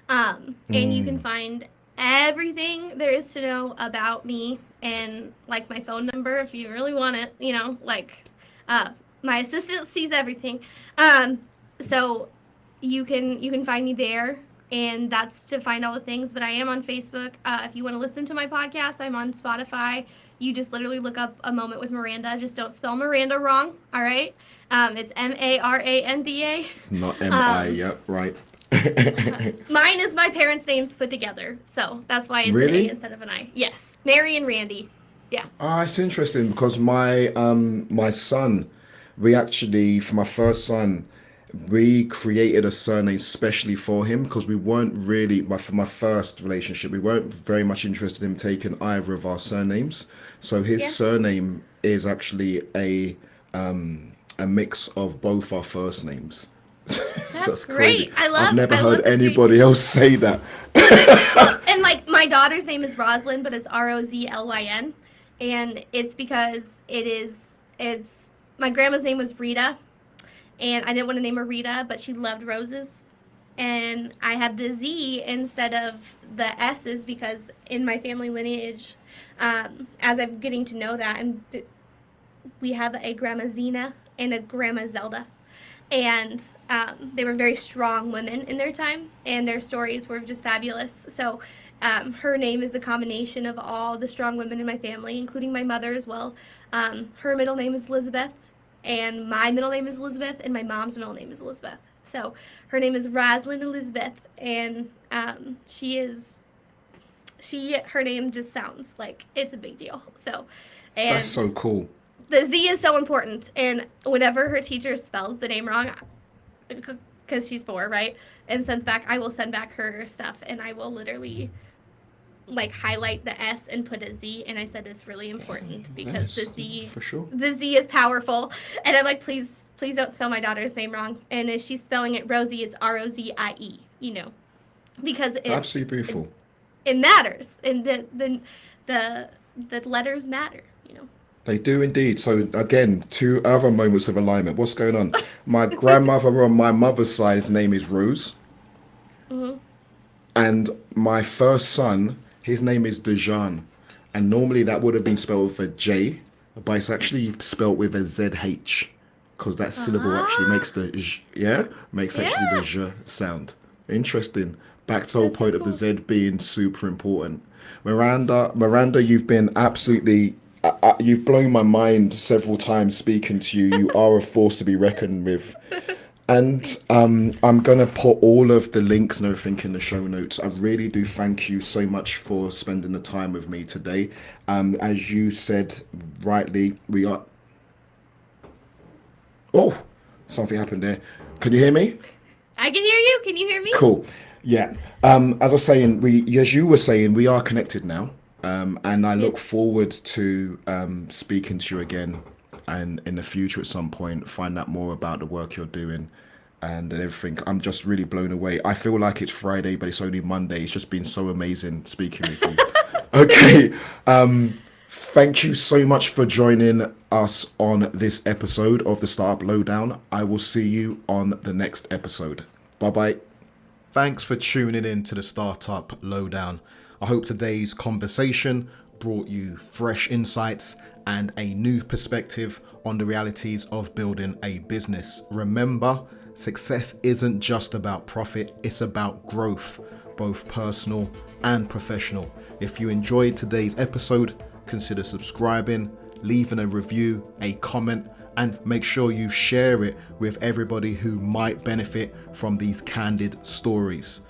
and you can find everything there is to know about me and like my phone number if you really want it. Like uh, my assistant sees everything. So you can find me there, and that's to find all the things. But I am on Facebook. If you want to listen to my podcast, I'm on Spotify. You just literally look up A Moment with Miranda. Just don't spell Miranda wrong. All right. It's Maranda. Not MI. Um, Yep, right. Mine is my parents' names put together, so that's why it's an Really? A instead of an I. Yes, Mary and Randy. Yeah. Ah, it's interesting because my son, we actually for my first son, we created a surname specially for him because we weren't really for my first relationship, we weren't very much interested in taking either of our surnames. So his Yeah. surname is actually a mix of both our first names. So That's it's crazy. great. I I've love never I love heard the anybody else say that. Well, and like my daughter's name is Roslyn, but it's Rozlyn, and it's because it's my grandma's name was Rita, and I didn't want to name her Rita, but she loved roses, and I had the Z instead of the S's because in my family lineage, as I'm getting to know that, and we have a grandma Zena and a grandma Zelda, and they were very strong women in their time, and their stories were just fabulous. So her name is a combination of all the strong women in my family, including my mother as well. Her middle name is Elizabeth, and my middle name is Elizabeth, and my mom's middle name is Elizabeth. So her name is Roslyn Elizabeth, and her name just sounds like it's a big deal. So, That's and so cool. the Z is so important, and whenever her teacher spells the name wrong, because she's 4, right, and sends back, I will send back her stuff, and I will literally like highlight the S and put a Z, and I said it's really important because Yes, for sure. the Z is powerful, and I'm like, please don't spell my daughter's name wrong, and if she's spelling it Rosie, it's Rozie, because Absolutely it, beautiful. it matters, and the letters matter. They do indeed. So again, two other moments of alignment. What's going on? My grandmother on my mother's side's name is Rose, Hmm. and my first son, his name is Dejan, and normally that would have been spelled with a J, but it's actually spelled with a ZH, because that syllable actually makes the j, yeah, makes actually the Yeah. j sound. Interesting. Back to the whole That's so point of the cool. Z being super important. Miranda, you've been absolutely. You've blown my mind several times speaking to you. You are a force to be reckoned with. And I'm going to put all of the links and everything in the show notes. I really do thank you so much for spending the time with me today. As you said rightly, we are. Oh, something happened there. Can you hear me? I can hear you. Can you hear me? Cool. Yeah. As I was saying, as you were saying, we are connected now, and I Yeah. look forward to speaking to you again, and in the future at some point, find out more about the work you're doing, and everything. I'm just really blown away. I feel like it's Friday, but it's only Monday. It's just been so amazing speaking with you. Okay. Thank you so much for joining us on this episode of the Startup Lowdown. I will see you on the next episode. Bye bye. Thanks for tuning in to the Startup Lowdown. I hope today's conversation brought you fresh insights and a new perspective on the realities of building a business. Remember, success isn't just about profit, it's about growth, both personal and professional. If you enjoyed today's episode, consider subscribing, leaving a review, a comment, and make sure you share it with everybody who might benefit from these candid stories.